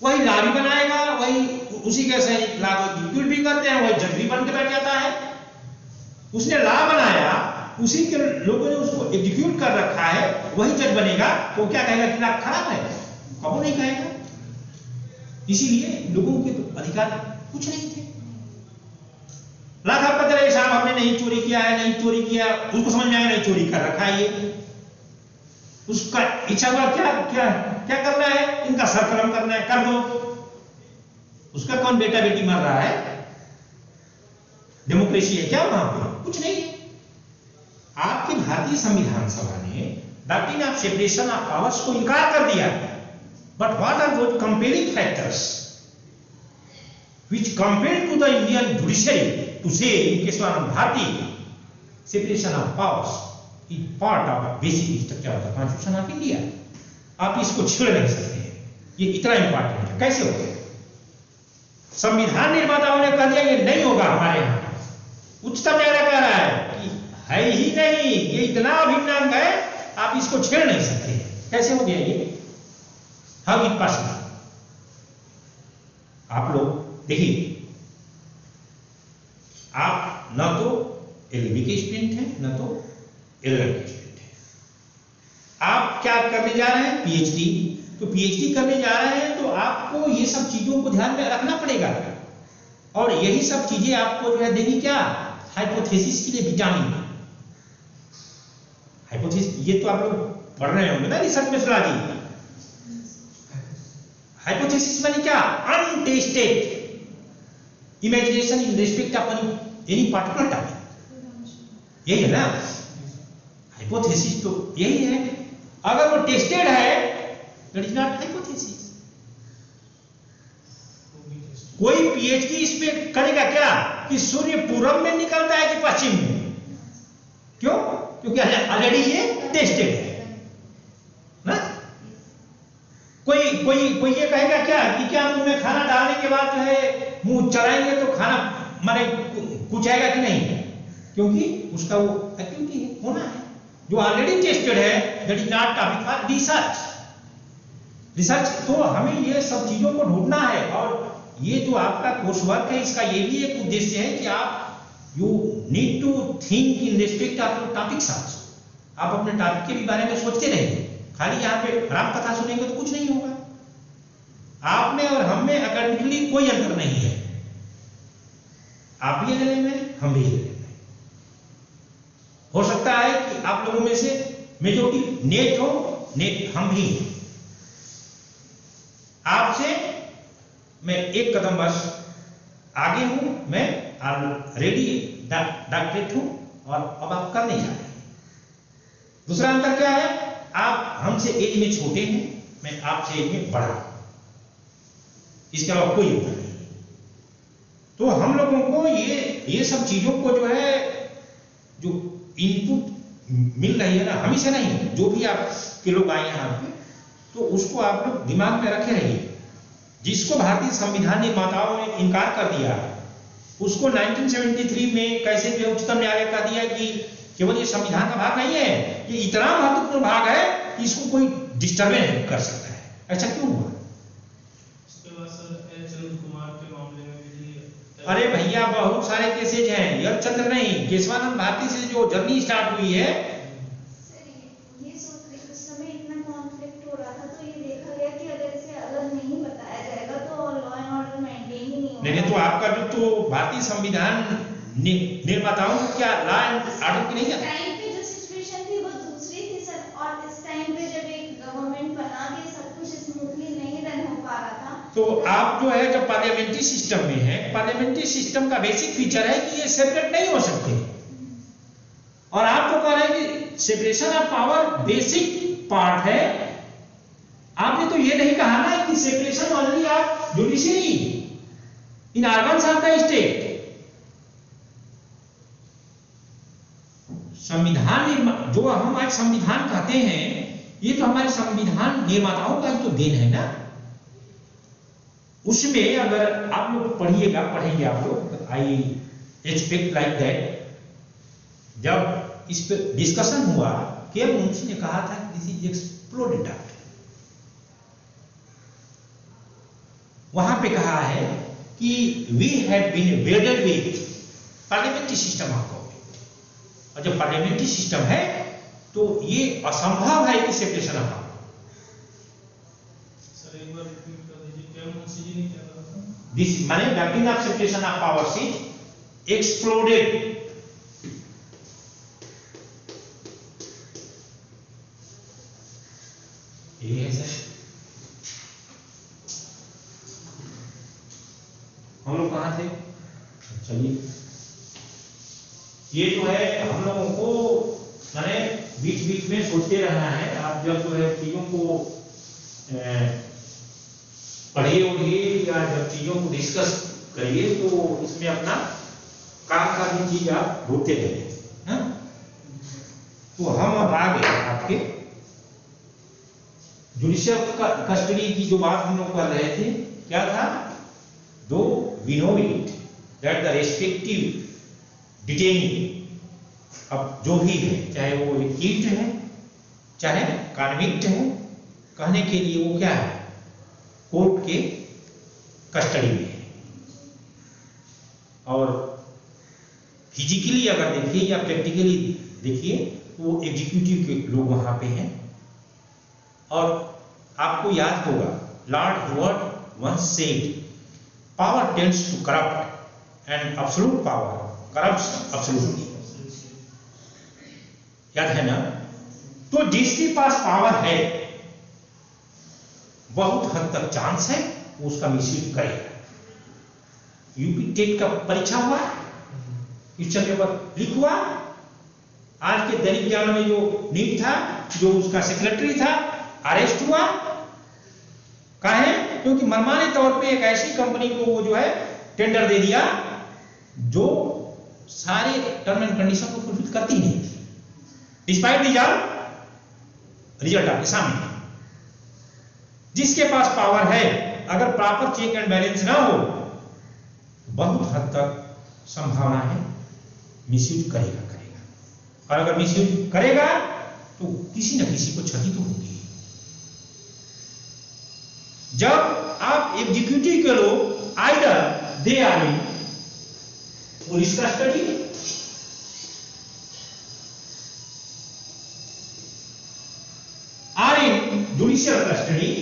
वही लॉ भी बनाएगा, वही उसी के सैनिक लॉ को एग्जीक्यूट भी करते हैं, वही जज भी बन के बैठ जाता है। उसने लॉ बनाया, उसी के लोगों ने उसको एग्जीक्यूट कर रखा है, वही जज बनेगा। वो क्या कहेगा कि लॉ खराब है? कबो नहीं कहेगा। इसीलिए लोगों के तो अधिकार कुछ नहीं थे। लाख आपका चले साहब हमने नहीं चोरी किया है, नहीं चोरी किया, उसको समझ में आएगा नहीं चोरी कर रखा है ये, उसका इच्छा हुआ क्या क्या क्या करना है, इनका सरकलम करना है, कर दो। उसका कौन बेटा बेटी मर रहा है? डेमोक्रेसी है क्या वहां पर? कुछ नहीं है। आपके भारतीय संविधान सभा ने doctrine of separation of powers को इनकार कर दिया। But what are those comparing factors which compelled to the Indian judiciary to say in case of Bharati separation of powers is part of the basic structure of the Constitution of India। आप इसको छेड़ नहीं सकते हैं, ये इतना इंपॉर्टेंट है। कैसे होगा? संविधान निर्माताओं ने कह दिया ये नहीं होगा हमारे यहाँ, उच्चतम न्यायालय कह रहा है कि है ही नहीं, ये इतना अभिन्न अंग है, आप इसको छेड़ नहीं सकते। कैसे हो गया ये? How it possible? आप लोग देखिए, आप न तो एलएलबी के स्टूडेंट हैं न तो एलएलएम के स्टूडेंट हैं। आप क्या करने जा रहे हैं? पीएचडी। तो पीएचडी करने जा रहे हैं तो आपको ये सब चीजों को ध्यान में रखना पड़ेगा, और यही सब चीजें आपको जो है देनी क्या? हाइपोथेसिस के लिए विटामिन। हाइपोथेसिस ये तो आप लोग पढ़ रहे होंगे ना रिसर्च में सलाह दी। हाइपोथेसिस माने क्या? Untested imagination in respect of any particular topic, यही है ना। हाइपोथेसिस तो यही है। अगर वो टेस्टेड है दैट इज नॉट हाइपोथेसिस। कोई पीएचडी इस पे करेगा क्या कि सूर्य पूरब में निकलता है कि पश्चिम में? क्यों? क्योंकि ऑलरेडी ये टेस्टेड है ना। कोई कोई कोई ये कहेगा क्या कि क्या मुंह में खाना डालने के बाद जो है मुंह चलाएंगे तो खाना माने कुछ आएगा कि नहीं? क्योंकि उसका वो एक्टिविटी है, होना है जो ऑलरेडी टेस्टेड है। That is not topic for research. Research तो हमें ये सब चीजों को ढूंढना है। और ये जो आपका कोर्स वर्क है इसका ये भी एक उद्देश्य है कि आप you need to think in respect of your topics also. आप अपने टॉपिक के भी बारे में सोचते रहेंगे। खाली यहाँ पे राम कथा सुनेंगे तो कुछ नहीं होगा। आप में और हम में एकेडमिकली कोई अंतर नहीं है। आप भी ले में, हम भी ले में। हो सकता है कि आप लोगों में से मेजॉरिटी नेट हो, नेट हम भी हैं। आपसे मैं एक कदम बस आगे हूं। मैं ऑलरेडी डॉक्टरेट हूं और अब आप करने जा रहे हैं। दूसरा अंतर क्या है? आप हमसे एज में छोटे हैं, मैं आपसे एज में बड़ा हूं। इसके अलावा कोई अंतर नहीं। तो हम लोगों को ये सब चीजों को जो है जो इनपुट मिल रही है ना, हमी से नहीं, जो भी आप के लोग आए यहाँ पे, तो उसको आप लोग दिमाग में रखे रहिए। जिसको भारतीय संविधान निर्माताओं ने इनकार कर दिया, उसको 1973 में कैसे भी उच्चतम न्यायालय का दिया कि केवल ये संविधान का भाग नहीं है, ये इतना महत्वपूर्ण भाग है कि इसको कोई डिस्टर्बेंस कर सकता है। ऐसा क्यों हुआ? उसके बाद सर एल चंद्र कुमार के मामले में भी अरे भैया बहुत सारे केसेज हैं। यल चंद्र नहीं, केशवानंद भारती से जो जर्नी स्टार्ट हुई है। सर ये सोच रही उस समय इतना कॉन्फ्लिक्ट हो रहा था तो ये देखा गया कि अगर इसे अलग नहीं बताया जाएगा तो लॉ एंड ऑर्डर मेंटेन ही नहीं होगा। नहीं तो आपका जो तो भारतीय संविधान निर्माताओं को क्या लॉ एंड ऑर्डर की नहीं है? टाइम पे जो सिचुएशन थी वो दूसरी थी सर। और इस टाइम पे जब एक गवर्नमेंट बना के सब कुछ स्मूथली नहीं रन हो पा रहा था, तो आप जो है जब पार्लियामेंट्री सिस्टम में है, पार्लियामेंट्री सिस्टम का बेसिक फीचर है कि ये सेपरेट नहीं हो सकते। और आप तो कह रहे हैं कि separation of power basic part है। आपने तो ये नहीं कहा ना कि separation only of judiciary in organs of the state. संविधान जो हम आज संविधान कहते हैं, ये तो हमारे संविधान निर्माताओं का तो देन है ना। उसमें अगर आप लोग पढ़ेंगे आप लोग, आई एक्सपेक्ट लाइक दैट। जब इस पे डिस्कशन हुआ, के मुंशी ने कहा था कि दिस इज एक्सप्लोडेड एक्ट। वहां पे कहा है कि we have been wedded with parliamentary system of government. और जब पार्लियामेंट्री सिस्टम है तो ये असंभव है कि सेपरेशन ऑफ पावर। सर एक बार रिपीट कर दीजिए, क्या मुंशी जी ने क्या कहा था? दिस माने doctrine of separation of powers is exploded. ये है सर। हम लोग कहां थे? चलिए, ये जो है हम लोगों को माने बीच बीच में सोचते रहना है। आप जब जो है चीजों को पढ़िए उढ़िए या जब चीजों को डिस्कस करिए तो इसमें अपना काम का भी चीज आप ढूंढते रहिए। हाँ? तो हम अब आ गए आपके जुडिशियल कस्टडी की जो बात हम लोग कर रहे थे। क्या था? Though we know it that the respective detainee, अब जो भी है, चाहे वो एक्यूज्ड है चाहे कन्विक्ट है, कहने के लिए वो क्या है? कोर्ट के कस्टडी में है। और फिजिकली अगर देखिए या प्रैक्टिकली देखिए तो वो एग्जीक्यूटिव के लोग वहां पे हैं। और आपको याद होगा Lord Edward once said, power tends to corrupt and absolute power corrupts absolutely. याद है ना? तो जिसके पास पावर है बहुत हद तक चांस है वो उसका मिसयूज करेगा। यूपी टेट का परीक्षा हुआ, क्वेश्चन पेपर लीक हुआ। आज के दैनिक जागरण में जो नीट था, जो उसका सेक्रेटरी था, अरेस्ट हुआ। काहे? क्योंकि मनमाने तौर पे एक ऐसी कंपनी को वो जो है टेंडर दे दिया जो सारे टर्म एंड कंडीशन को फुलफिल करती नहीं थी। डिस्पाइट रिजल्ट आपके सामने। जिसके पास पावर है, अगर प्रॉपर चेक एंड बैलेंस ना हो, बहुत हद तक संभावना है मिसयूज करेगा। और अगर मिसयूज करेगा तो किसी न किसी को क्षति तो होगी। जब आप एग्जीक्यूटिव के लोग either they are in police custody, or in judicial custody,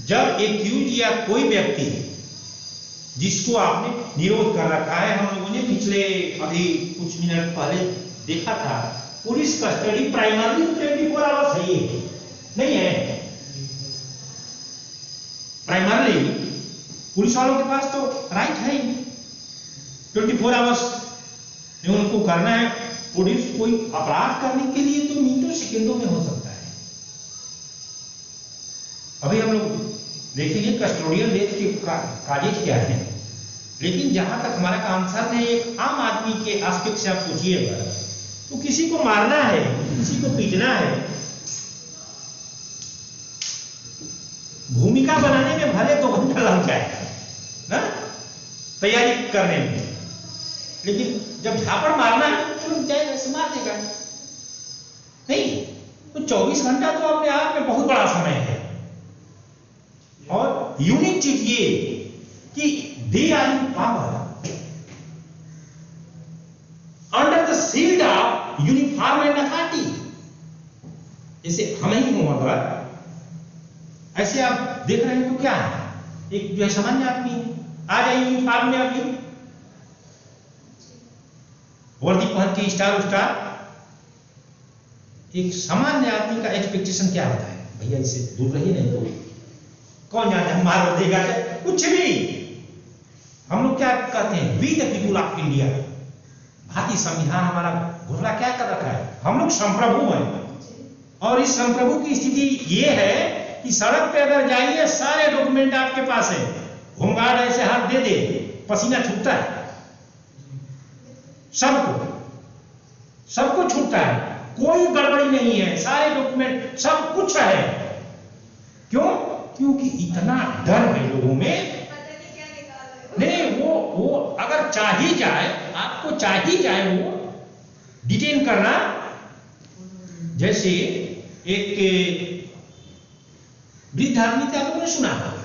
जब एक्यूज या कोई व्यक्ति जिसको आपने निरोध कर रखा है, हम लोगों ने पिछले अभी कुछ मिनट पहले देखा था, पुलिस कस्टडी प्राइमरली 24 आवर्स है, ये नहीं है। प्राइमरली पुलिस वालों के पास तो राइट है 24 आवर्स उनको करना है। पुलिस कोई अपराध करने के लिए तो मिनटों सेकंडों में हो सकता है। अभी हम लोग देखेंगे कस्टोडियल डेथ के काजेज क्या है, लेकिन जहां तक हमारा आंसर है, एक आम आदमी के एस्पेक्ट से आप सोचिएगा तो किसी को मारना है, किसी को पीटना है, भूमिका बनाने में भले 2 घंटा लग जाएगा ना तैयारी करने में, लेकिन जब झापड़ मारना है तो जाएगा, ऐसे मार देगा। नहीं तो 24 घंटा तो अपने आप में बहुत बड़ा समय है। और यूनिक चीज ये कि they are in power under the shield of uniform and authority. जैसे हम ही हूं, अगर ऐसे आप देख रहे हैं तो क्या है, एक जो है सामान्य आदमी है, आ जाए यूनिफॉर्म में, अभी वर्दी पहन के स्टार, एक सामान्य आदमी का एक्सपेक्टेशन क्या होता है, भैया इससे दूर रहिए, नहीं तो कौन जाने हम मार देगा, कुछ भी। हम लोग क्या कहते हैं, we the people of India. भारतीय संविधान हमारा घोषणा क्या कर रखा है, हम लोग संप्रभु हैं। और इस संप्रभु की स्थिति ये है कि सड़क पे अगर जाइए, सारे डॉक्यूमेंट आपके पास है, होमगार्ड ऐसे हाथ दे दे, पसीना छूटता है, सबको छूटता है, कोई गड़बड़ी नहीं है, सारे डॉक्यूमेंट सब कुछ है। क्यों? क्योंकि इतना डर है लोगों में। नहीं, वो अगर चाही जाए, आपको चाही जाए वो डिटेन करना। जैसे एक वृद्ध आदमी थे, आप लोगों ने सुना होगा,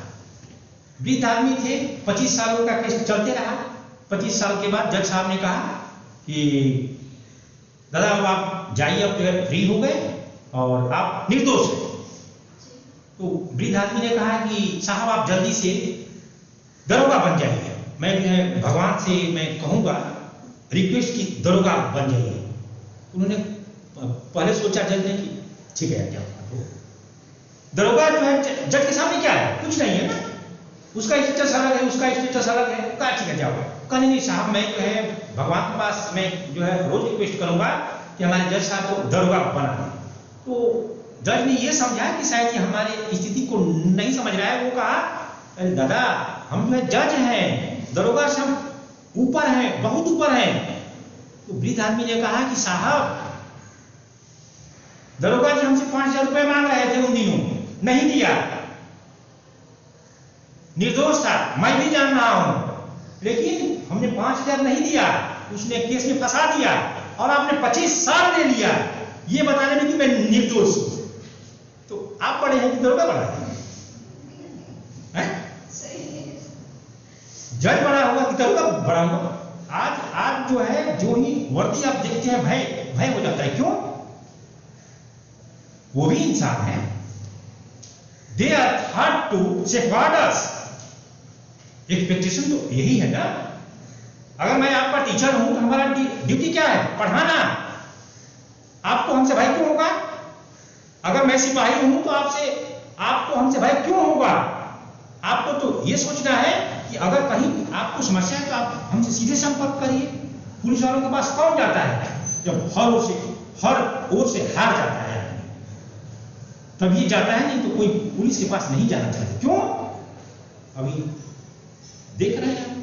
वृद्ध आदमी थे, 25 सालों का केस चलते रहा। 25 साल के बाद जज साहब ने कहा कि दादा अब आप जाइए, अब फ्री हो गए और आप निर्दोष हैं। तो वृद्ध आदमी ने कहा कि साहब आप जल्दी से दरोगा बन जाइए, मैं जो है भगवान से मैं कहूंगा रिक्वेस्ट की दरोगा बन जाइए। उन्होंने पहले सोचा जज ने कि ठीक है जाओ। दरोगा जो है जज के सामने क्या है, कुछ नहीं है ना, उसका स्टेटस अलग है, उसका स्टेटस अलग है, कहा ठीक है जाओ। कहने नहीं साहब मैं जो है भगवान के पास मैं जो है रोज रिक्वेस्ट करूंगा कि हमारे जज साहब को दरोगा बना दें। तो जज ने ये समझा कि शायद ये हमारी स्थिति को नहीं समझ रहा है। वो कहा अरे दादा हम जो है जज हैं, दरोगा से हम ऊपर हैं, बहुत ऊपर हैं। तो वृद्ध आदमी ने कहा कि साहब दरोगा जी हमसे 5000 रुपए मांग रहे थे उन दिनों, नहीं दिया, निर्दोष था, मैं भी जान रहा हूं, लेकिन हमने 5000 नहीं दिया, उसने केस में फंसा दिया और आपने 25 साल ले लिया ये बताने में कि मैं निर्दोष हूं। तो आप पढ़े हैं कि दरोगा बड़ा है? जज बड़ा होगा कि दरोगा बड़ा होगा? आज जो है जो ही वर्दी आप देखते हैं भय हो जाता है। क्यों? वो भी इंसान है, they are thought to safeguard us. Expectation तो यही है ना। अगर मैं आपका टीचर हूं तो हमारा ड्यूटी क्या है? पढ़ाना, आपको हमसे भय क्यों होगा? अगर मैं सिपाही हूं तो आपको हमसे भय क्यों होगा? आपको तो ये सोचना है कि अगर कहीं आपको समस्या है तो आप हमसे सीधे संपर्क करिए। पुलिस वालों के पास कौन जाता है जब हर ओर से हार जाता है, तब ये जाता है, नहीं तो कोई पुलिस के पास नहीं जाना चाहता। क्यों? अभी देख रहे हैं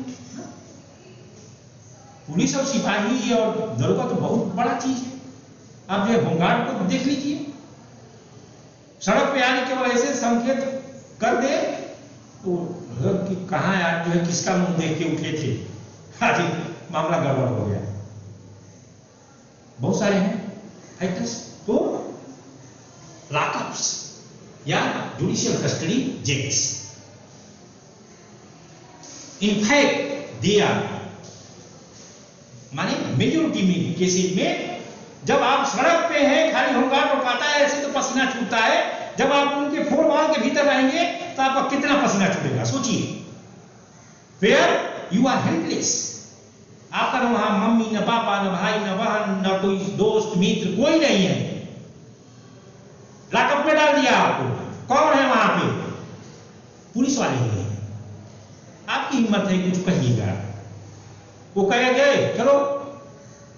पुलिस और सिपाही और दरोगा तो बहुत बड़ा चीज है। आप जो है होमगार्ड को देख लीजिए, सड़क पे आने के बाद ऐसे संकेत कर दे तो कि कहाँ यार जो है किसका मुंह देख के उठे थे, आज मामला गड़बड़ हो गया। बहुत सारे हैं फैक्टर्स। तो लॉकअप्स या judicial custody jails, in fact they are, माने मेजोरिटी में केसेस में जब आप सड़क पे हैं, खाली होमगार्ड रुकाता है ऐसे तो पसीना छूटता है, जब आप उनके 4 वॉल के भीतर रहेंगे तो आपका कितना पसीना छूटेगा सोचिए। वेयर यू आर हेल्पलेस, आपका न वहां मम्मी, न पापा, न भाई, न बहन, न कोई दोस्त मित्र, कोई नहीं है। लॉकअप में डाल दिया आपको, कौन है वहां पे? पुलिस वाले ही हैं। आपकी हिम्मत है कुछ कहिएगा, वो कहेगा चलो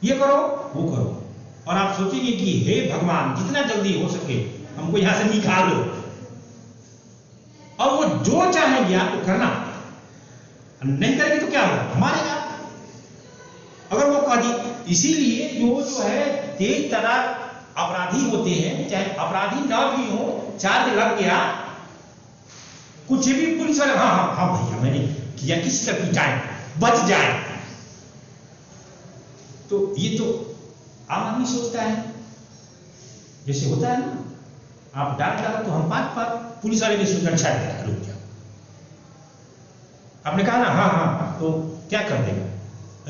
ये करो वो करो, और आप सोचेंगे कि हे भगवान जितना जल्दी हो सके हमको यहां से निकाल लो, और वो जो चाहेंगे आपको करना, नहीं करेंगे तो क्या होगा? मारेगा। अगर वो कह दी, इसीलिए जो है तेज तरार अपराधी होते हैं, चाहे अपराधी ना भी हो, चार्ज लग गया कुछ भी, पुलिस वाले हाँ हाँ हाँ भैया मैंने किया, किसी का पिटाए बच जाए। तो ये तो आम आदमी सोचता है, जैसे होता है ना, आप डालो तो हम 5 बार, पुलिस वाले भी सोचना अच्छा है रुक जाओ। आपने कहा ना हाँ हाँ, तो क्या कर देगा?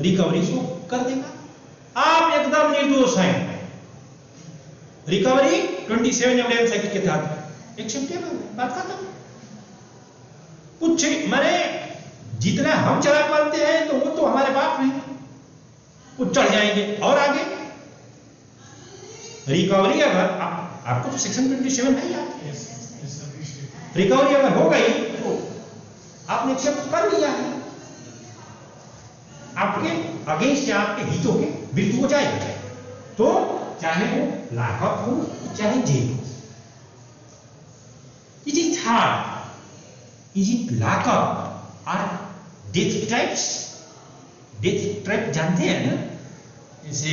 रिकवरी को कर देगा। आप एकदम निर्दोष हैं, रिकवरी 27 एविडेंस एक्ट के तहत एक्सेप्टेबल, बात खत्म। कुछ माने जितना हम चला पाते हैं तो वो तो हमारे बाप हैं, कुछ चढ़ जाएंगे और आगे। रिकवरी अगर आपको तो सेक्शन 27 है यार, रिकवरी अगर हो गई तो आपने एक्सेप्ट कर लिया है, आपके अगेंस्ट या आपके हितों के विरुद्ध हो जाएगा, तो चाहे वो लॉकअप हो चाहे जेल हो। It is hard, is it lockup और डेथ ट्रैप्स? डेथ ट्रैप जानते हैं ना, जैसे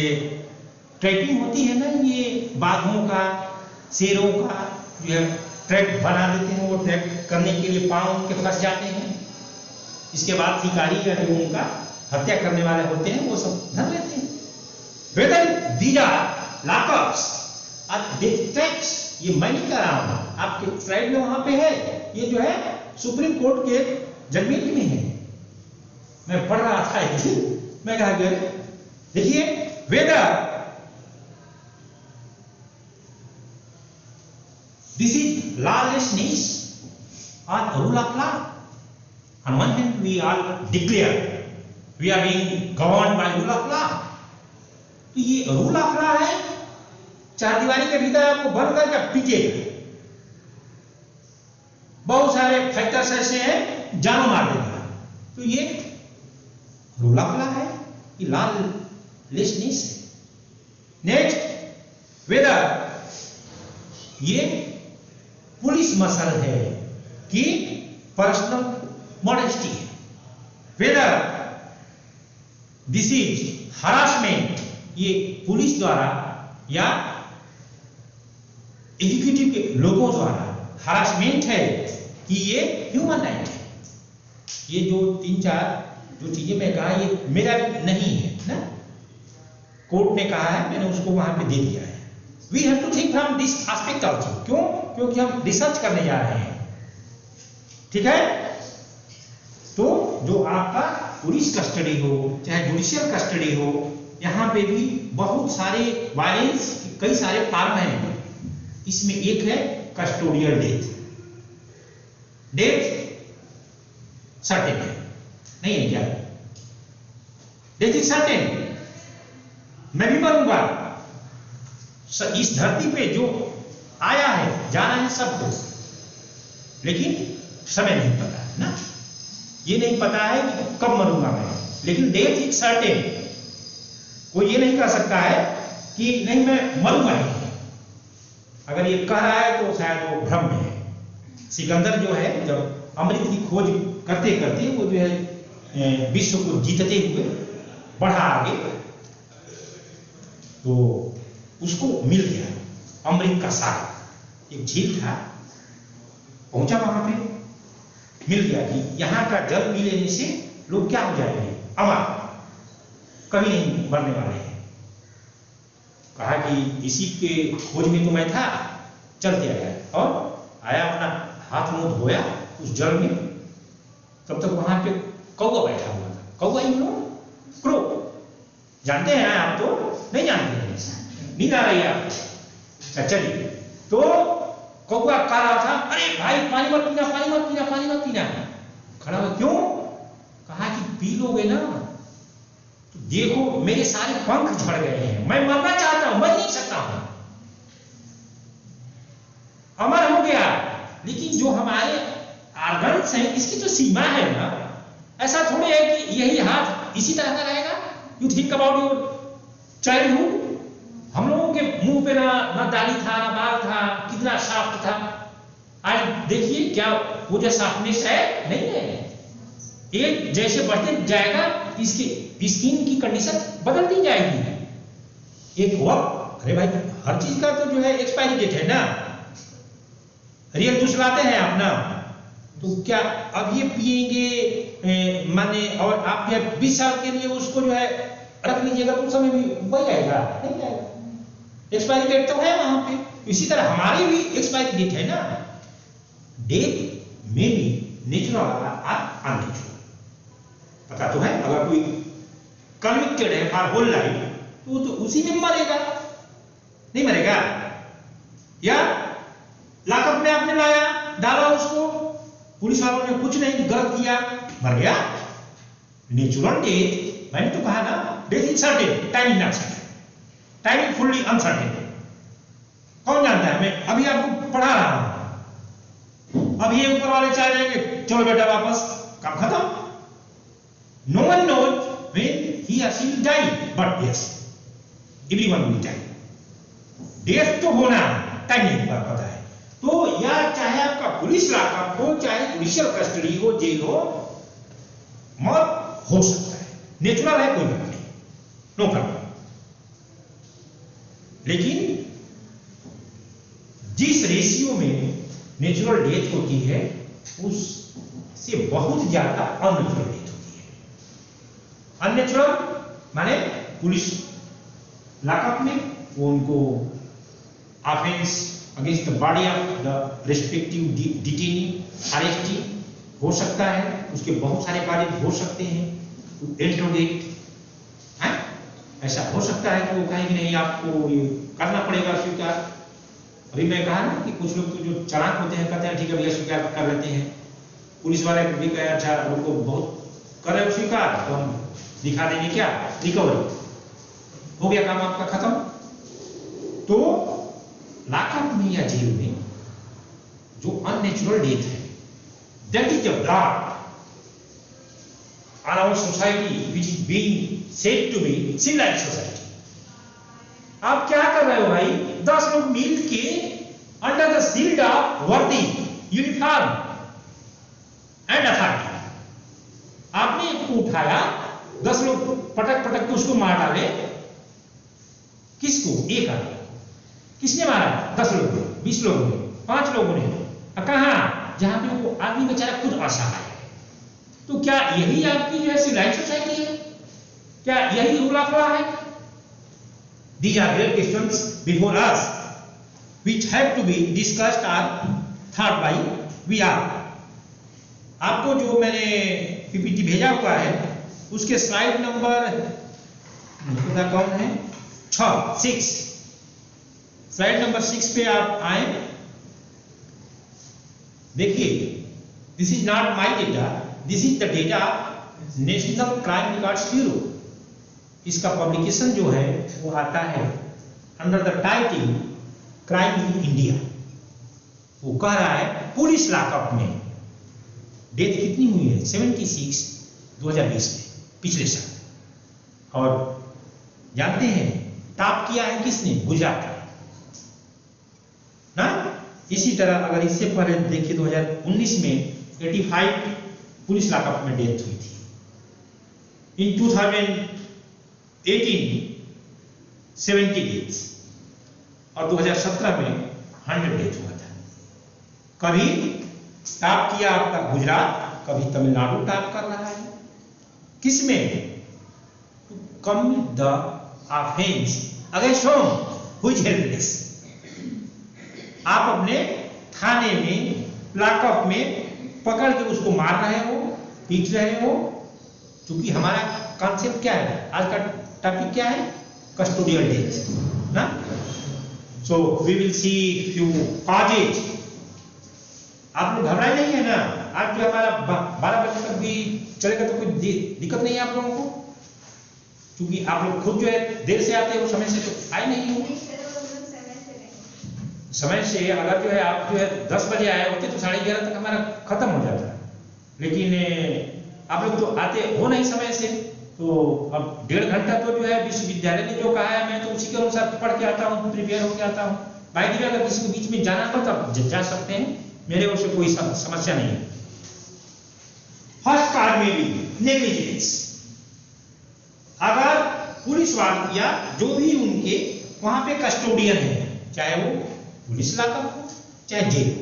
ट्रैपिंग होती है ना, ये बाघों का, शेरों का जो है ट्रैप बना देते हैं, वो ट्रैप करने के लिए पांव उनके फंस जाते हैं, इसके बाद शिकारी या जो उनका हत्या करने वाले होते हैं वो सब धर लेते हैं। वेदर दीज आर लॉकअप्स और डेथ ट्रैप्स, ये मैं नहीं कह रहा हूं, आपके स्लाइड में वहां पे है, ये जो है सुप्रीम कोर्ट के जजमेंट में है, मैं पढ़ रहा था मैं कहा गया देखिए, weather this is lawlessness or rule of law. On one hand we all declare we are being governed by rule of law, तो ये रूल ऑफ लॉ है, चार दीवारी के भीतर आपको बंद करके पीटेगा, बहुत सारे फैक्टर्स ऐसे हैं जानो मार देगा, तो ये रूल ऑफ लॉ है, ये लॉलेसनेस है। नेक्स्ट, वेदर ये पुलिस मसल है कि पर्सनल मॉडेस्टी है, वेदर दिस इज हरासमेंट, ये पुलिस द्वारा या एग्जीक्यूटिव के लोगों द्वारा हरासमेंट है कि ये ह्यूमन राइट है। ये जो 3-4 जो चीजें मैं कहा ये मेरा नहीं है ना, कोर्ट ने कहा है, मैंने उसको वहां पे दे दिया है। We have to think from this aspect also, क्यों? क्योंकि हम रिसर्च करने जा रहे हैं, ठीक है? तो जो आपका पुलिस कस्टडी हो चाहे जुडिशियल कस्टडी हो, यहां पे भी बहुत सारे वायलेंस कई सारे फॉर्म हैं, इसमें एक है कस्टोडियल डेथ। डेथ सर्टेन है, नहीं है क्या? डेथ इज सर्टेन, मैं भी मरूंगा, इस धरती पे जो आया है, जाना है सबको, लेकिन समय नहीं पता है ना। ये नहीं पता है कि कब मरूंगा मैं, लेकिन डेथ इज सर्टेन। कोई ये नहीं कह सकता है कि नहीं मैं मरूंगा ही। अगर ये कह रहा है तो शायद वो भ्रम में है। सिकंदर जो है जब अमृत की खोज करते करते वो जो है विश्व को जीतते हुए बढ़ा आगे, तो उसको मिल गया अमृत का सागर। एक झील था, पहुंचा वहां पे, मिल गया कि यहाँ का जल पी लेने से लोग क्या हो जाएंगे, अमर, कभी नहीं मरने वाले हैं। कहा कि इसी के खोज में तो मैं था, चलते आया और आया, अपना हाथ मुंह धोया उस जल में। तब तक वहां पे कौवा बैठा हुआ था। कौवा ही लो, क्रो, जानते हैं आप? तो नहीं जानते हैं, नींद आ रही है आपको? चलिए, तो कौवा कह रहा था, अरे भाई पानी मत पीना, पानी मत पीना, पानी मत पीना। खड़ा हुआ, क्यों? कहा कि पी लोगे ना तो देखो मेरे सारे पंख झड़ गए हैं, मैं मरना चाहता हूं, मर नहीं सकता हूं, अमर हो गया। लेकिन जो हमारे आर्गन्स हैं, इसकी तो सीमा है ना। ऐसा थोड़े है कि यही हाथ इसी तरह का रहेगा। You think about your childhood. हम लोगों के मुंह पे ना दाढ़ी था, ना बाल था, कितना साफ्ट था। आज देखिए क्या वो जो साफ्टनेस है, नहीं है। एक जैसे बढ़ते जाएगा इसकी स्किन की कंडीशन बदलती जाएगी। एक वक्त, अरे भाई हर चीज का तो जो है एक्सपायरी डेट है ना। रियल जूस लाते हैं आप ना, तो क्या अब ये पिएंगे माने, और आप जो 20 साल के लिए उसको जो है रख लीजिएगा तो समय भी वही आएगा, नहीं आएगा। एक्सपायरी डेट तो है वहां पे। इसी तरह हमारी भी एक्सपायरी डेट है ना। डेट में भी नेचुरल और अननेचुरल पता तो है। अगर कोई कन्विक्टेड है फॉर होल लाइफ तो वो तो उसी में मरेगा, नहीं मरेगा? या लॉकअप में आपने लाया, डाला उसको, पुलिस वालों ने कुछ नहीं गलत किया, मर गया। नेचुरल डेथ, मैंने तो कहा ना, death is certain, time is not certain, time is fully uncertain. कौन जानता है? मैं अभी आपको पढ़ा रहा हूं, अब ये ऊपर वाले चाह रहे हैं चलो बेटा वापस, काम खत्म। No one knows when he और she will die, but yes everyone will die. Death तो होना, टाइम नहीं पता है। तो या चाहे आपका पुलिस लॉकअप हो, चाहे जुडिशियल कस्टडी हो, जेल हो, मौत हो सकता है। नेचुरल है, कोई बात नहीं, नो प्रॉब्लम। लेकिन जिस रेशियो में नेचुरल डेथ होती है उससे बहुत ज्यादा अननेचुरल डेथ होती है। अननेचुरल माने पुलिस लॉकअप में वो उनको offence against the body of the respective detainee, arrestee हो सकता है, उसके बहुत सारे कार्य हो सकते हैं, इंट्रोगेट है, ऐसा हो सकता है कि वो कहेंगे नहीं आपको ये करना पड़ेगा स्वीकार। अभी मैं कहा ना कि कुछ लोग तो जो चालाक होते हैं कहते हैं ठीक है भैया स्वीकार कर लेते हैं। पुलिस वाले भी कहे अच्छा उनको बहुत कर रहे हो स्वीकार, तो हम दिखा देंगे क्या, रिकवरी हो गया, काम आपका खत्म। तो लॉकअप में या जेल में जो अननेचुरल डेथ है, that is the blood on our society which is being said to be civilized society. आप क्या कर रहे हो भाई? 10 लोग मिल के अंडर द शील्ड ऑफ वर्दी, यूनिफॉर्म एंड अथॉरिटी, आपने एक को उठाया, 10 लोग पटक पटक के उसको मार डाले। किसको? एक आदमी। किसने मारा? 10 लोगों ने, 20 लोगों ने, 5 लोगों ने। कहां? जहां पे वो आदमी बेचारा खुद असहाय है। तो क्या यही आपकी जो है सिविलाइज्ड सोसाइटी है? क्या यही रूल ऑफ लॉ है? These are great questions before us, which have to be discussed or thought by we are. आपको जो मैंने पीपीटी भेजा हुआ है उसके स्लाइड नंबर कौन है? 6 स्लाइड नंबर 6 पे आप आए। देखिए, this is not my data, this is the data national crime records bureau. इसका पब्लिकेशन जो है वो आता है under the title crime in India. वो कह रहा है पुलिस लॉकअप में डेथ कितनी हुई है 76 2020 में, पिछले साल। और जानते हैं टॉप किया है किसने? गुजरात ना। इसी तरह अगर इससे पहले देखिए 2019 में 85 पुलिस लॉकअप में डेथ हुई थी। इन 2018 70 डेथ और 2017 में 100 डेथ हुआ था। कभी टॉप किया आपका गुजरात, कभी तमिलनाडु टॉप कर रहा है। किसमें? To commit the offence against whom who is helpless. आप अपने थाने में लॉकअप में पकड़ के उसको मार रहे हो, पीट रहे हो। क्योंकि हमारा कॉन्सेप्ट क्या है, आज का टॉपिक क्या है? कस्टोडियल डेथ ना। So we will see few causes. आप लोग घबराए नहीं है ना। आज जो हमारा 12 बजे तक भी चलेगा तो कोई दिक्कत नहीं है आप लोगों को, क्योंकि आप लोग खुद जो है देर से आते हो, समय से तो आए नहीं हो। समय से अगर जो है आप जो है 10 बजे आए होते तो 11:30 तक हमारा खत्म हो जाता। लेकिन आप लोग तो आते हो नहीं समय से, तो अब 1.5 घंटा तो जो है विश्वविद्यालय ने जो कहा है मैं तो उसी के अनुसार पढ़ के आता हूँ, प्रिपेयर होकर आता हूँ। बाय द वे अगर किसी को बीच में जाना हो तो आप जा सकते हैं, मेरे ओर से कोई समस्या नहीं है। फर्स्ट कार्ड में भी नेग्लिजेंस। अगर पुलिस वाले या जो भी उनके वहां पे कस्टोडियन है, चाहे वो पुलिस लॉकअप हो चाहे जेल हो,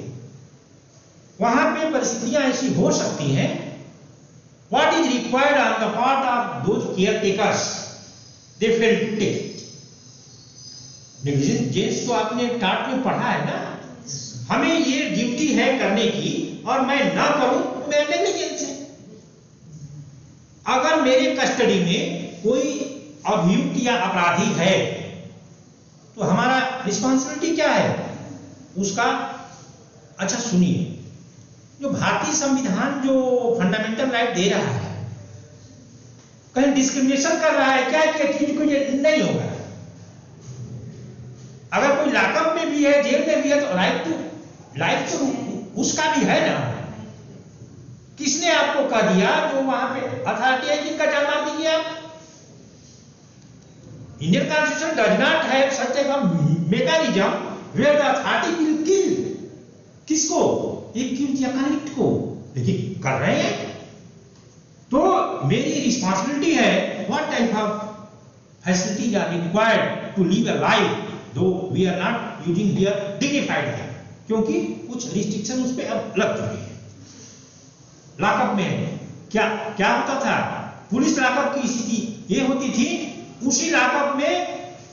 वहां पे परिस्थितियां ऐसी हो सकती हैं। What is required on the part of those care takers, they fail to take. Negligence तो आपने टाट में पढ़ा है ना, हमें ये ड्यूटी है करने की और मैं ना करूं तो मेरा नेग्लिजेंस है। अगर मेरे कस्टडी में कोई अभियुक्त या अपराधी है तो हमारा रिस्पॉन्सिबिलिटी क्या है उसका? अच्छा सुनिए, जो भारतीय संविधान जो फंडामेंटल राइट दे रहा है, कहीं डिस्क्रिमिनेशन कर रहा है क्या कि को ये नहीं होगा? अगर कोई लॉकअप में भी है, जेल में भी है, तो राइट तो उसका भी है ना। किसने आपको कह दिया? जो वहां पे अथॉरिटी है जिनका जान मार दीजिए आप। Indian constitution does not have such a mechanism where the authority will kill किसको? एक्यूज या कन्विक्ट को। लेकिन कर रहे हैं तो मेरी रिस्पॉन्सिबिलिटी है what type of facilities are required to live a life though we are not using here dignified life, क्योंकि कुछ रिस्ट्रिक्शन उस पर अब लग चुकी है। लॉकअप में क्या होता था? पुलिस लॉकअप की स्थिति ये होती थी, उसी लॉकअप में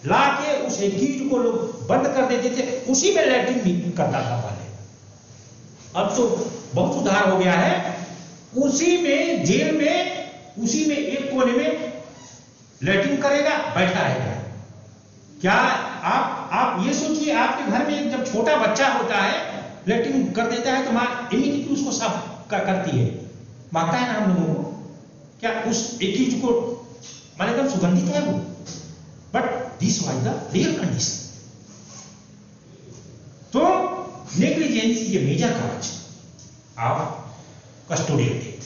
ला के उस एक्यूज को लोग बंद कर देते थे, उसी में लैट्रिन भी करता था पहले। अब तो बहुत सुधार हो गया है, उसी में जेल में उसी में एक कोने में लैट्रिन करेगा, बैठा रहेगा। क्या आप ये सोचिए, आपके घर में जब छोटा बच्चा होता है लैट्रिन कर देता है तो मां इमीडिएटली उसको साफ करती है, मांगता है ना हम लोगों को। क्या उस एक्यूज को माने एकदम सुगंधित है वो? But this was the real condition. तो negligence is a major cause of custodial death.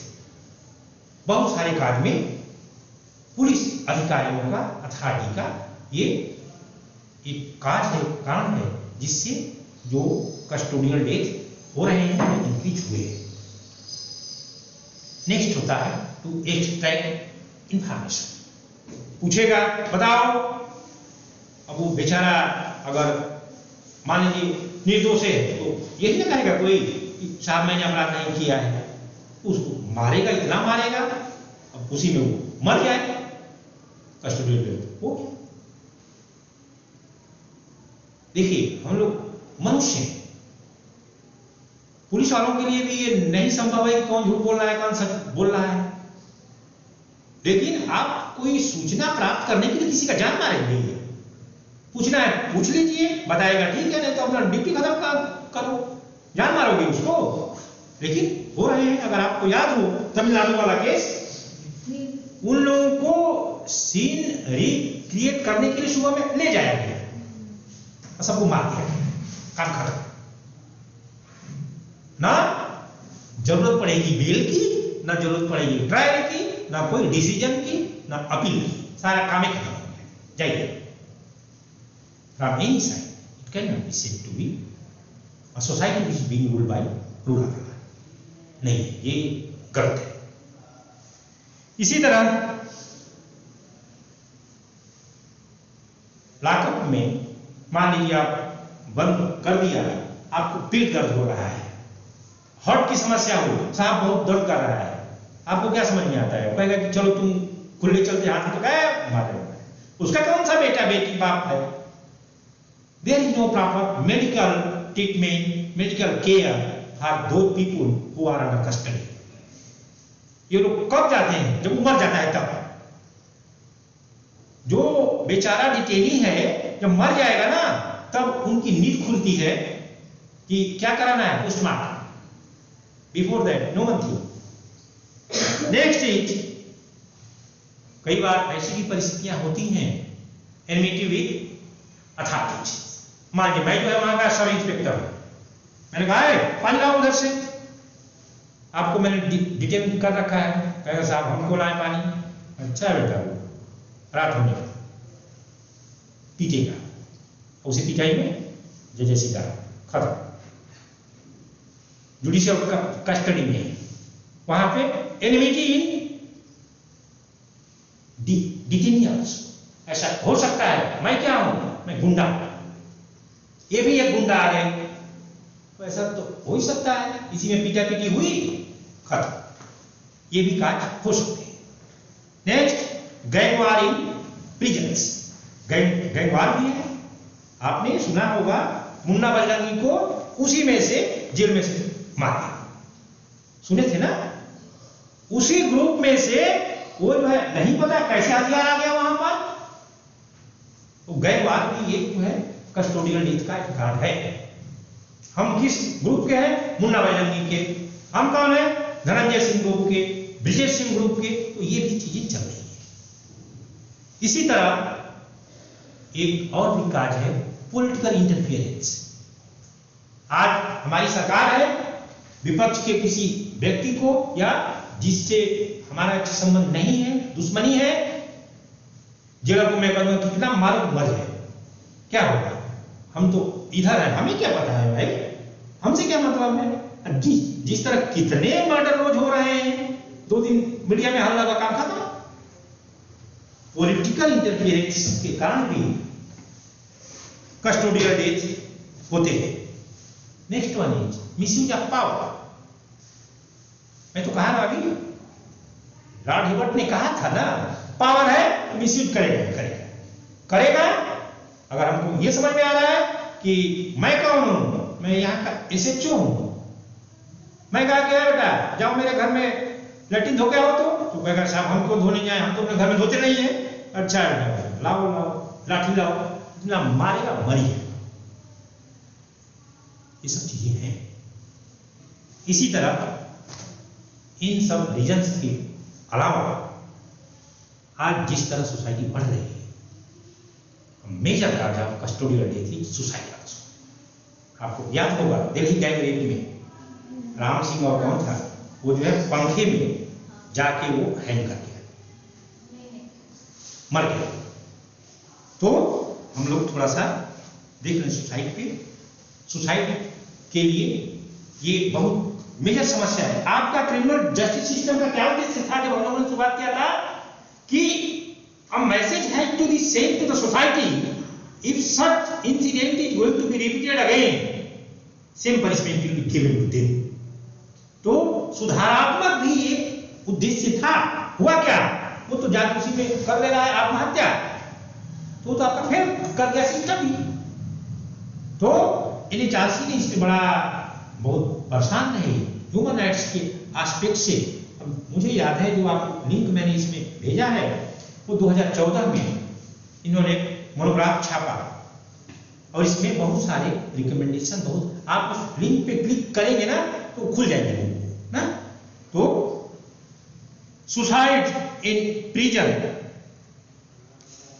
बहुत सारे कार्य में पुलिस अधिकारियों का, अथॉरिटी का ये एक कारण है जिससे जो कस्टोडियल डेथ हो रहे हैं इंक्रीज हुए हैं। नेक्स्ट होता है टू एक्सट्रैक्ट इंफॉर्मेशन। पूछेगा बताओ, अब वो बेचारा अगर मान लीजिए निर्दोष है तो यही ना कहेगा कोई साहब मैंने अपराध नहीं किया है, उसको मारेगा, इतना मारेगा अब उसी में वो मर जाए, कस्टोडियल डेथ हो गया। देखिए हम लोग मनुष्य हैं, पुलिस वालों के लिए भी ये नहीं संभव है कि कौन झूठ बोल रहा है कौन सच बोल रहा है। लेकिन आप कोई सूचना प्राप्त करने के लिए किसी का जान मारेंगे, पूछना है पूछ लीजिए, बताएगा ठीक है, नहीं तो अपना ड्यूटी खत्म करो, जान मारोगे उसको। लेकिन हो रहे हैं, अगर आपको याद हो तमिलनाडु वाला केस, उन लोगों को सीन रिक्रिएट करने के लिए सुबह में ले जाया गया, और सबको मार दिया गया, काम खत्म। ना जरूरत पड़ेगी बेल की, ना जरूरत पड़ेगी ट्रायल की, ना कोई डिसीजन की, ना अपील की, सारा काम ही खत्म हो गया। जाइए, from any side it can not be said to be a society which is being ruled by rural. नहीं, ये गलत है। इसी तरह लॉकअप में मान लीजिए आप बंद कर दिया, आपको पेट दर्द हो रहा है, हार्ट की समस्या हो, साहब बहुत दर्द कर रहा है, आपको क्या समझ में आता है? कहेगा कि चलो तुम खुले चलते हाथ तो गए मारे। उसका कौन सा बेटा बेटी बाप है? There is no proper medical treatment, medical care for those people who are under custody. ये लोग कब जाते हैं? जब उमर जाता है तब। जो बेचारा डिटेनी है जब मर जाएगा ना, तब उनकी नींद खुलती है कि क्या कराना है, postmortem. Before that no one thing. Next is, कई बार ऐसी भी परिस्थितियां होती हैं एनमिटी विद अथॉरिटीज। मान लीजिए मैं जो है वहां का सब इंस्पेक्टर हूं, मैंने कहा है पानी लाओ उधर से, आपको मैंने डिटेन कर रखा है, कहेगा साहब हमको लाए पानी। अच्छा बेटा, रात होने पीटेगा, उसी पिटाई में जय सीताराम, खत्म। जुडिशियल कस्टडी में वहां पे एनमिटी इन डिटेनियर्स। ऐसा हो सकता है मैं क्या हूं, मैं गुंडा, ये भी एक गुंडा आ गए, तो ऐसा तो हो ही सकता है, इसी में पीटा पीटी हुई, खत्म। ये भी काज हो सकते हैं। नेक्स्ट, गैंगवार इन प्रिजन्स। गैंगवार भी है, आपने सुना होगा मुन्ना बजरंगी को उसी में से जेल में से मार दिया, सुने थे ना? उसी ग्रुप में से वो जो है, नहीं पता कैसे हथियार आ गया वहां पर। तो गैंगवार भी एक जो है कस्टोडियल डेथ का एक कार्ड है। हम किस ग्रुप के हैं? मुन्ना बजरंगी के। हम कौन है? धनंजय सिंह ग्रुप के, ब्रिजेश सिंह ग्रुप के। तो ये भी चीजें चल रही है। इसी तरह एक और भी काज है, पॉलिटिकल इंटरफियरेंस। आज हमारी सरकार है, विपक्ष के किसी व्यक्ति को या जिससे हमारा अच्छा संबंध नहीं है, दुश्मनी है, जेलर को मैं कहूंगा कितना मारो मर जाए, क्या होगा? हम तो इधर है, हमें क्या पता है भाई, हमसे क्या मतलब है? जिस तरह कितने मर्डर रोज हो रहे हैं, 2 दिन मीडिया में हल्ला का काम खत्म। पॉलिटिकल इंटरफियरेंस के कारण भी कस्टोडियल डेथ होते हैं। Next one is misuse of power. मैं तो कहा अभी, लॉर्ड हिबर्ट ने कहा था ना, पावर है तो मिसयूज करेगा। अगर हमको यह समझ में आ रहा है कि मैं कौन हूं, मैं यहाँ का एसएचओ हूं, मैं कहा क्या बेटा जाओ मेरे घर में लैट्रिन धो के आओ, तो कहेगा साहब हमको धोने जाए, हम तो अपने घर में धोते नहीं है। अच्छा बेटा लाओ लाठी लाओ, इतना मारेगा मरिए। ये सब चीजें हैं। इसी तरह इन सब रीजन्स के अलावा आज जिस तरह सोसाइटी बढ़ रही है, major cause of custodial death is suicide also. आपको याद होगा दिल्ली गैंग रेप में राम सिंह और कौन था, वो जो है पंखे में जाके वो हैंग कर गया, मर गया। तो हम लोग थोड़ा सा देख रहे हैं सुसाइड पे। सुसाइड के लिए ये बहुत मेजर समस्या है। आपका क्रिमिनल जस्टिस सिस्टम का क्या उद्देश्य था जब हम लोगों ने शुरुआत किया था कि a message has to be sent to the society if such incident is going to be repeated again, same punishment will be given to them। तो सुधारात्मक भी एक उद्देश्य था। हुआ क्या? वो तो जासूसी में कर ले रहा है आत्महत्या, तो आपका फेल कर गया सिस्टम ही। तो एनएचआरसी ने इससे बड़ा बहुत परेशान रहे ह्यूमन राइट्स के एस्पेक्ट से। मुझे याद है जो आप लिंक मैंने इसमें भेजा है, वो 2014 में इन्होंने मोनोग्राफ छापा और इसमें बहुत सारे रिकमेंडेशन, बहुत आप उस लिंक पे क्लिक करेंगे ना तो खुल जाएंगे ना। तो suicide in prison,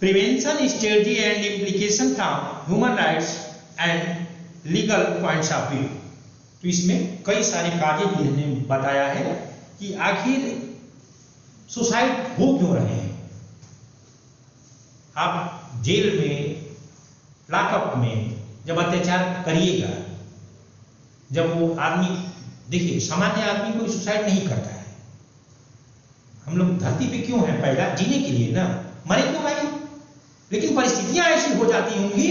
prevention strategy and implication from human rights and legal points of view. तो इसमें कई सारे कागज इन्होंने बताया है कि आखिर सुसाइड हो क्यों रहे हैं। आप जेल में, लॉकअप में जब अत्याचार करिएगा, जब वो आदमी, देखिए सामान्य आदमी कोई सुसाइड नहीं करता है। हम लोग धरती पे क्यों हैं? पहला जीने के लिए ना, मरे क्यों भाई? लेकिन परिस्थितियां ऐसी हो जाती होंगी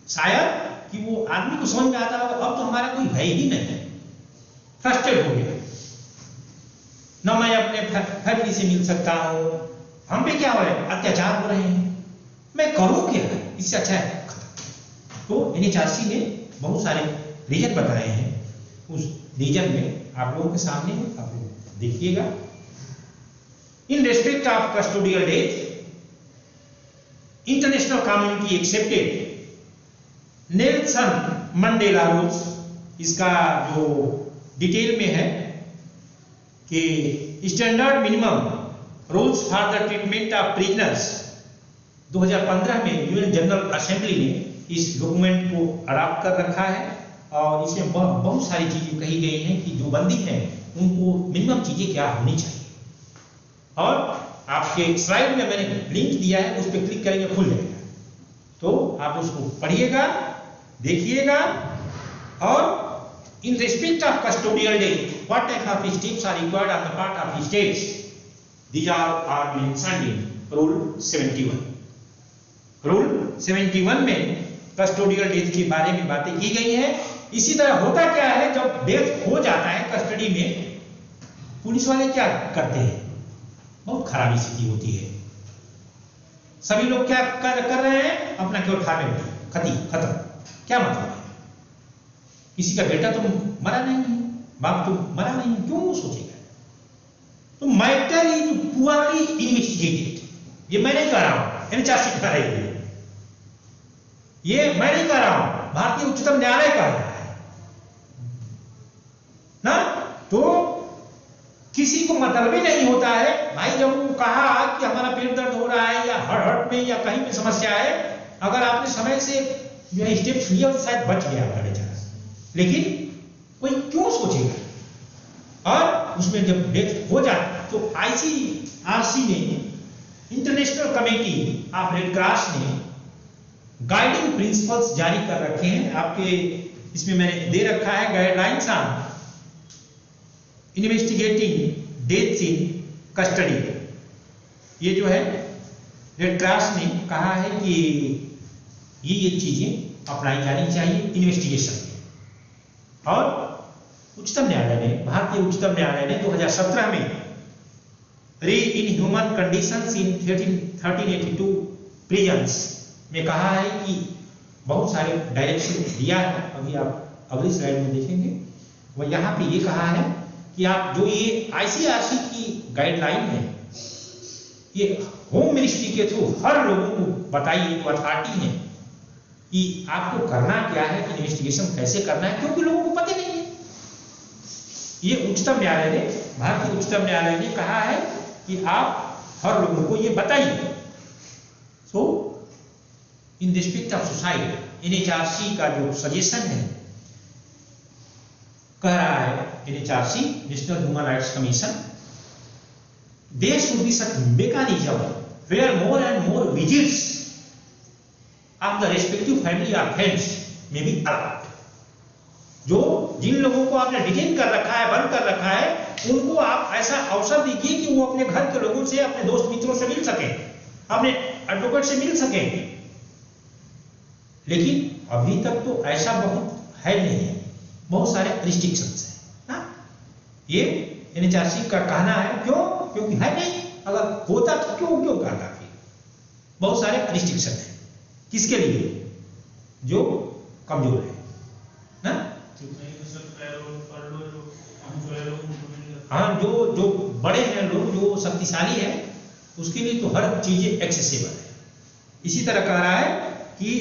शायद कि वो आदमी को समझ में आता होगा अब तो हमारा कोई है ही नहीं, फ्रस्ट्रेट हो गया, ना मैं अपने फैमिली से मिल सकता हूं, हम पे क्या हो रहा है, अत्याचार हो रहे हैं, मैं करूं क्या? इससे अच्छा है खत्म। तो एनएचआरसी ने बहुत सारे रीजन बताए हैं, उस रीजन में आप लोगों के सामने आप लोग देखिएगा। In respect of custodial death, international community accepted Nelson Mandela rules. इसका जो डिटेल में है कि standard minimum rules for the treatment of prisoners 2015 में यूएन जनरल असेंबली ने इस डॉक्यूमेंट को अडॉप्ट कर रखा है और इसमें बहुत सारी चीजें कही गई हैं कि जो बंदी हैं उनको मिनिमम चीजें क्या होनी चाहिए। और आपके स्लाइड में मैंने लिंक दिया है, उस पर क्लिक करेंगे खुल जाएगा, तो आप उसको पढ़िएगा, देखिएगा। और in respect of custodial death, what type of steps are required on the part of states? These are mentioned in Rule 71. Rule 71 में custodial death के बारे में बातें की गई हैं। इसी तरह होता क्या है, जब डेथ हो जाता है कस्टडी में, पुलिस वाले क्या करते हैं, बहुत खराब स्थिति होती है। सभी लोग क्या कर रहे हैं, अपना केवल खाते खत्म। क्या मतलब है? किसी का बेटा तो मरा नहीं है, बाप तो मरा नहीं है, क्यों सोचेगा? तो मैटर इज पुअरली इन्वेस्टिगेटेड। ये मैं नहीं कह रहा हूं, एनएचआरसी कह रही है, ये मैं नहीं कह रहा हूं, भारतीय उच्चतम न्यायालय कह रहा है ना। तो किसी को मतलब ही नहीं होता है भाई, जब वो कहा कि हमारा पेट दर्द हो रहा है या हर्ट में या कहीं पे समस्या है, अगर आपने समय से जो स्टेप्स लिया तो शायद बच गया आपका बेचारा, लेकिन कोई क्यों सोचेगा। और उसमें जब डेथ हो जाए तो आईसीआरसी ने, international committee of red cross ने गाइडिंग प्रिंसिपल्स जारी कर रखे हैं। आपके इसमें मैंने दे रखा है guidelines on investigating deaths in custody. ये जो है रेड क्रॉस ने कहा है कि ये चीजें अपनाई जानी चाहिए इन्वेस्टिगेशन में। और उच्चतम न्यायालय ने, भारतीय उच्चतम न्यायालय ने 2017 में री इनह्यूमन कंडीशंस इन 1382 प्रिजन्स में कहा है कि बहुत सारे डायरेक्शन दिया है, अभी आप अगली स्लाइड में देखेंगे। वह यहाँ पे ये कहा है कि आप जो ये आईसीआरसी की गाइडलाइन है, ये होम मिनिस्ट्री के थ्रू हर लोगों को बताइए, तो अथॉरिटी है कि आपको करना क्या है, इन्वेस्टिगेशन कैसे करना है, क्योंकि लोगों को पता नहीं है। ये उच्चतम न्यायालय ने, भारतीय उच्चतम न्यायालय ने कहा है कि आप हर लोगों को ये बताइए। So in respect of suicide, NHRC का जो सजेशन है, कह रहा है NHRC, national human rights commission, there should be such mechanism where more and more visits of the respective family or friends may be allowed। जो जिन लोगों को आपने डिटेन कर रखा है, बंद कर रखा है, उनको आप ऐसा अवसर दीजिए कि वो अपने घर के लोगों से, अपने दोस्त मित्रों से मिल सके, अपने एडवोकेट से मिल सके। लेकिन अभी तक तो ऐसा बहुत है नहीं है, बहुत सारे रिस्ट्रिक्शंस हैं ना। ये एनएचआरसी का कहना है, क्यों? क्योंकि है नहीं, अगर होता तो क्यों कहता? फिर बहुत सारे रिस्ट्रिक्शन है, किसके लिए? जो कमजोर है ना। हाँ, जो बड़े हैं लोग, जो शक्तिशाली है, उसके लिए तो हर चीजें एक्सेसिबल है। इसी तरह कह रहा है कि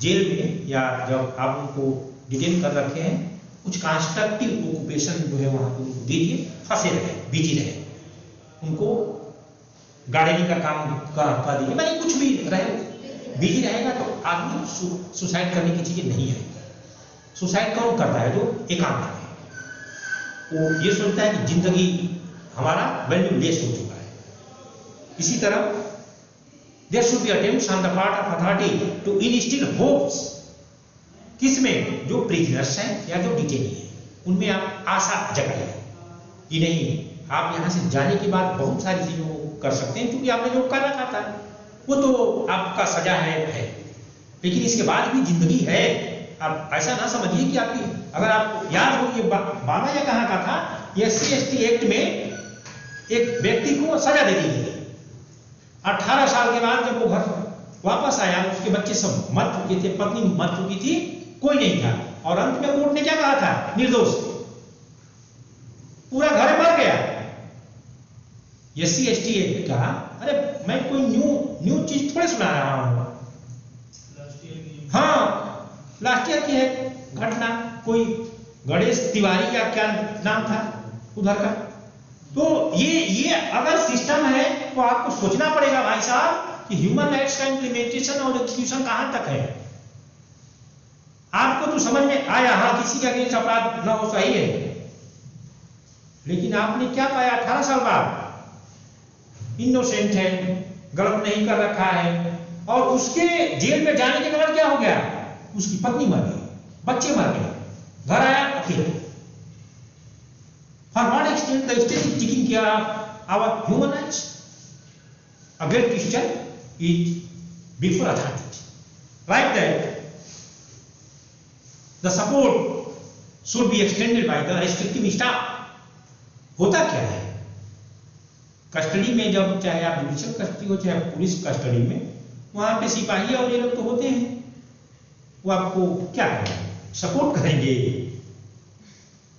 जेल में या जब आप उनको डिटेन कर रखे हैं, कुछ कंस्ट्रक्टिव ऑक्यूपेशन जो है वहां पर दीजिए, फंसे रहे, बिजी रहे, उनको गार्डनिंग का काम कर दीजिए, मैंने कुछ भी रहे, बिजी रहेगा तो आदमी सुसाइड करने की चीजें नहीं है। सुसाइड कौन करता है? जो एकांत में वो ये सोचता है कि जिंदगी हमारा वैल्यूलेस हो चुका है। इसी तरह there should be attempts on the part of authority to instil hopes, किसमें? जो प्रिजनर्स हैं या जो डिटेनी है उनमें आप आशा जगाइए कि नहीं, आप यहाँ से जाने के बाद बहुत सारी चीजों को कर सकते हैं, क्योंकि आपने जो कर रखा था वो तो आपका सजा है, लेकिन इसके बाद भी जिंदगी है। आप ऐसा ना समझिए कि आपकी, अगर आपको याद हो ये बाबा या कहाँ का था, SC/ST एक्ट में एक व्यक्ति को सजा दे दी गई। 18 साल के बाद जब वो घर वापस आया, उसके बच्चे सब मर चुके थे, पत्नी मर चुकी थी, कोई नहीं था, और अंत में कोर्ट ने क्या कहा था? निर्दोष, पूरा घर मर गया। SC/ST एक्ट कहा, अरे मैं कोई न्यू चीज थोड़े सुना रहा हूं। हाँ, लास्ट ईयर की है घटना, कोई गणेश तिवारी या क्या नाम था उधर का। तो ये अगर सिस्टम है तो आपको सोचना पड़ेगा भाई साहब कि ह्यूमन राइट्स का इंप्लीमेंटेशन और एग्जीक्यूशन कहां तक है। आपको तो समझ में आया, हाँ किसी के अगेंस्ट अपराध न हो, सही है, लेकिन आपने क्या पाया? 18 साल बाद इनोसेंट है, गलत नहीं कर रखा है, और उसके जेल में जाने के कारण क्या हो गया? उसकी पत्नी मर गई, बच्चे मर गए, घर आया अकेले। For what extent the state is taking care of our human rights? A great question is before authority. Like that the support should be extended by the restrictive staff. होता क्या है कस्टडी में, जब चाहे आप जुडिशियल कस्टडी हो चाहे पुलिस कस्टडी में, वहां पे सिपाही और ये लोग तो होते हैं, वो आपको क्या करेंगे? सपोर्ट करेंगे।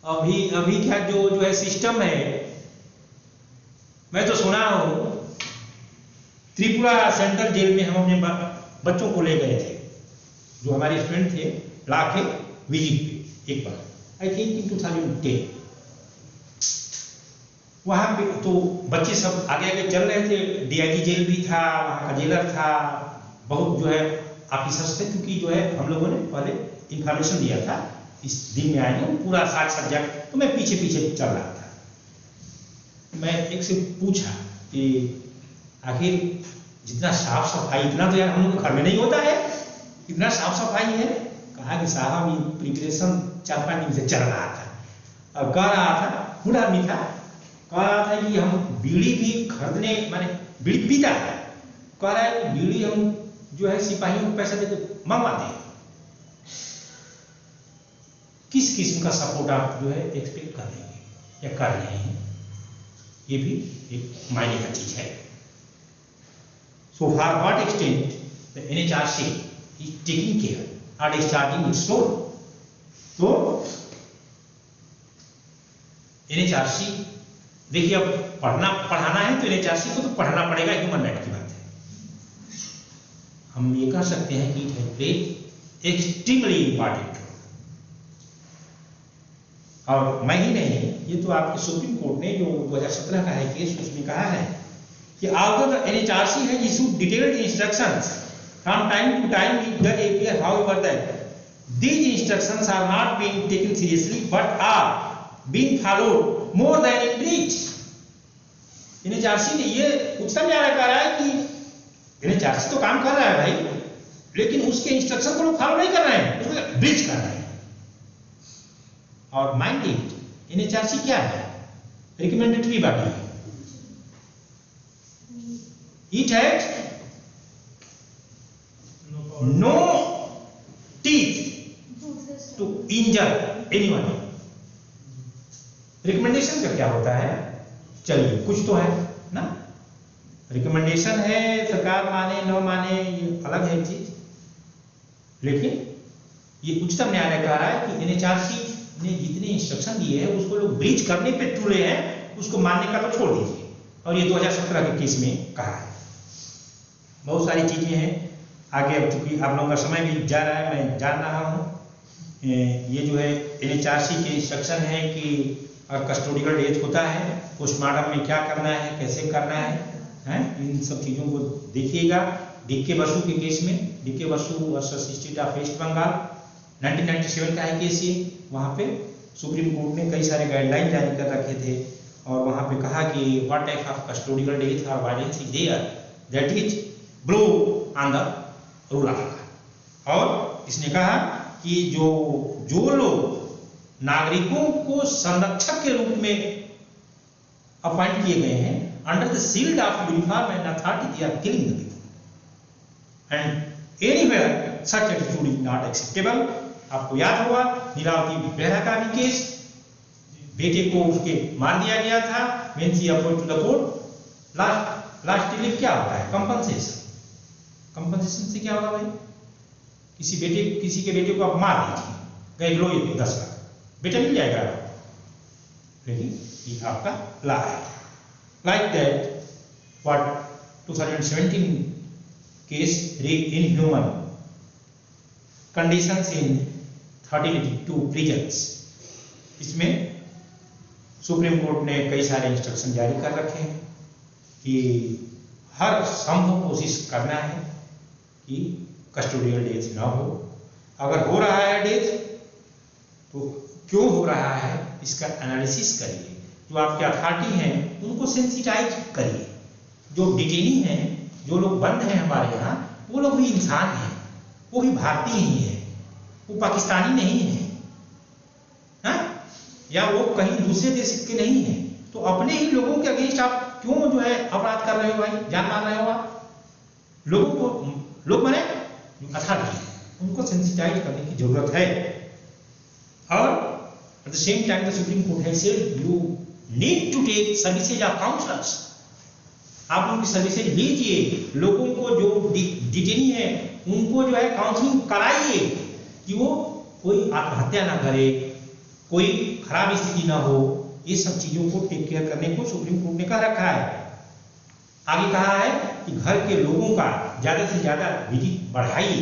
अभी क्या जो है सिस्टम है, मैं तो सुना हूं त्रिपुरा सेंट्रल जेल में हम अपने बच्चों को ले गए थे, जो हमारे स्टूडेंट थे, ला के विजिट पे एक बार, आई थिंक इन 2010। वहां पे तो बच्चे सब आगे आगे चल रहे थे, DIG जेल भी था, वहां का जेलर था, बहुत जो है ऑफिसर्स थे, क्योंकि जो है हम लोगों ने पहले इंफॉर्मेशन दिया था इस दिन में आएंगे, पूरा साज सज्जा, तो मैं पीछे पीछे चल रहा था। मैं एक से पूछा कि आखिर जितना साफ सफाई, इतना तो यार हम लोग घर में नहीं होता है, इतना साफ सफाई है? कहा कि साहब ये प्रिपरेशन 4-5 दिन से चल रहा था। और कह रहा था, बूढ़ा आदमी था, कह रहा था कि हम बीड़ी भी खरीदने, माने बीड़ी पीता है, कह रहा है कि बीड़ी हम जो है सिपाहियों को पैसा देकर मंगवाते हैं। किस किस्म का सपोर्ट आप जो है एक्सपेक्ट कर लेंगे या कर रहे हैं? ये भी एक मायने का चीज है। So for what extent the NHRC is taking care और डिस्चार्जिंग इट्स रोल। तो NHRC देखिए, अब पढ़ाना है तो NHRC को तो पढ़ना पड़ेगा, ह्यूमन राइट की बात है। हम ये कह सकते हैं कि it has played extremely important. और मैं ही नहीं, ये तो आपके सुप्रीम कोर्ट ने जो 2017 का है केस, उसमें कहा है कि although the NHRC has issued detailed instructions from time to time with the APR, however that these instructions are not being taken seriously but are being followed more than in breach। NHRC ने ये उच्चतम न्यायालय कह रहा है कि NHRC तो काम कर रहा है भाई, लेकिन उसके इंस्ट्रक्शन को लोग फॉलो नहीं कर रहे हैं, उसको ब्रीच कर रहे हैं। और माइंड इट, NHRC क्या है? रिकमेंडेटरी बॉडी है। It has no teeth to injure anyone. Recommendation का क्या होता है? चलिए कुछ तो है ना, रिकमेंडेशन है, सरकार माने न माने ये अलग है चीज, लेकिन ये उच्चतम न्यायालय कह रहा है कि NHRC ने जितने इंस्ट्रक्शन दिए हैं उसको लोग ब्रीच करने पे तुले हैं, उसको मानने का तो छोड़ दीजिए। और ये 2017 के केस में कहा है। बहुत सारी चीजें हैं आगे, अब चूंकि आप लोगों का समय भी जा रहा है, मैं जान रहा हूँ। ये जो है NHRC के इंस्ट्रक्शन है कि कस्टोडियल डेथ होता है, पोस्टमार्टम में क्या करना है, कैसे करना है, इन सब चीजों को देखिएगा। डीके बसु के केस में, D K Basu versus state of West Bengal 1997 का है केस ये। वहाँ पे सुप्रीम कोर्ट ने कई सारे गाइडलाइन जारी कर रखे थे और वहाँ पे कहा कि what type of custodial death और violence is there that is blow on the rule of law. और इसने कहा कि जो लोग नागरिकों को संरक्षक के रूप में अपॉइंट किए गए हैं under the shield of uniform and authority they are killing the people and anywhere such attitude is not acceptable. आपको याद होगा नीलावती बेहरा का भी केस, बेटे को उसके मार दिया गया था, when she approached to the court, last relief क्या होता है? कंपनसेशन। कंपनसेशन से क्या होगा भाई? किसी के बेटे को आप मार दीजिए, गए लो ये 10 लाख, बेटा मिल जाएगा, लेकिन ये आपका ला है। Like that what 2017 case inhuman conditions in 32 prisons, इसमें सुप्रीम कोर्ट ने कई सारे इंस्ट्रक्शन जारी कर रखे हैं कि हर संभव कोशिश करना है कि कस्टोडियल डेथ ना हो। अगर हो रहा है डेथ तो क्यों हो रहा है इसका एनालिसिस करिए। जो आपके अथॉरिटी हैं उनको सेंसिटाइज करिए। जो डिटेनी हैं, जो लोग बंद हैं हमारे यहाँ, वो लोग भी इंसान हैं, वो भी भारतीय ही है, वो पाकिस्तानी नहीं है, हाँ? या वो कहीं दूसरे देश के नहीं है। तो अपने ही लोगों के अगेंस्ट आप क्यों जो है अपराध कर रहे हो भाई, जान मार रहे हो आप? लोगों को, लोग माने अथॉरिटी, उनको सेंसिटाइज करने की जरूरत है। और at the same time the supreme court has said you need to take services of counsellors. आप उनकी सर्विसेज लीजिए, लोगों को जो डिटेनी है उनको जो है काउंसलिंग कराइए कि वो कोई आत्महत्या ना करे, कोई खराब स्थिति ना हो। ये सब चीजों को टेक केयर करने को सुप्रीम कोर्ट ने कह रखा है। आगे कहा है कि घर के लोगों का ज्यादा से ज्यादा विजिट बढ़ाइए,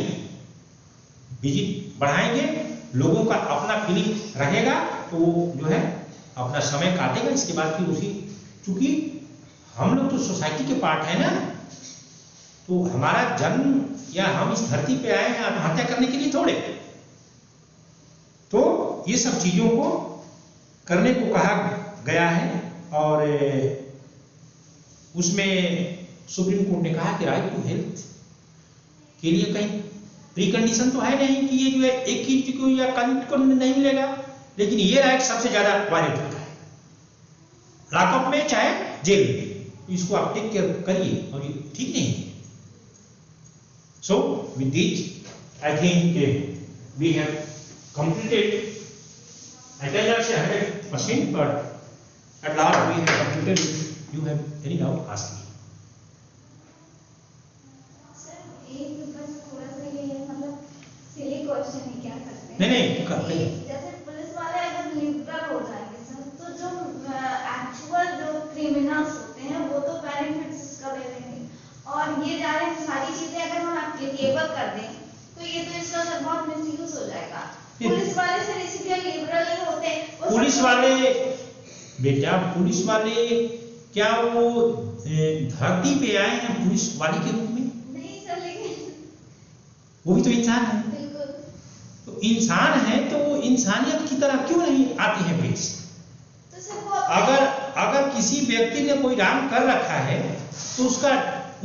विजिट बढ़ाएंगे, लोगों का अपना फीलिंग रहेगा तो वो जो है अपना समय काटेगा। इसके बाद फिर उसी, चूंकि हम लोग तो सोसाइटी के पार्ट है ना, तो हमारा जन्म या हम इस धरती पे आए हैं आत्महत्या करने के लिए थोड़े। तो ये सब चीजों को करने को कहा गया है और उसमें सुप्रीम कोर्ट ने कहा कि राइट टू हेल्थ के लिए कहीं प्रीकंडीशन तो है नहीं कि ये जो है एक ही को या को नहीं मिलेगा, लेकिन ये राइट सबसे ज्यादा वायलेट होता है लॉकअप में चाहे जेल में। इसको आप टेक केयर करिए और ये ठीक नहीं है। So with this, I think we have completed. I cannot say 100%, but at last we have completed. You have any doubt? Ask me. Sir एक बस थोड़ा सा ये मतलब सिली क्वेश्चन ही क्या सकते हैं? नहीं जैसे पुलिस वाले अगर न्यूट्रल हो जाएंगे सर, तो जो एक्चुअल जो क्रिमिनल्स होते हैं वो तो बेनिफिट्स इसका ले लेंगे, और ये जा रहे सारी चीजें अगर हम एप्लीकेबल कर दें तो ये तो इसका सर बहुत मिसयूज हो जाएगा। पुलिस वाले सर इसीलिए लिबरल नहीं होते। पुलिस वाले बेटा, पुलिस वाले क्या वो धरती पे आए हैं पुलिस वाले के रूप में? नहीं सर, लेकिन वो भी तो इंसान है। बिल्कुल। तो इंसान है तो वो इंसानियत की तरह क्यों नहीं आते हैं पेश? तो सर वो अगर किसी व्यक्ति ने कोई राम कर रखा है तो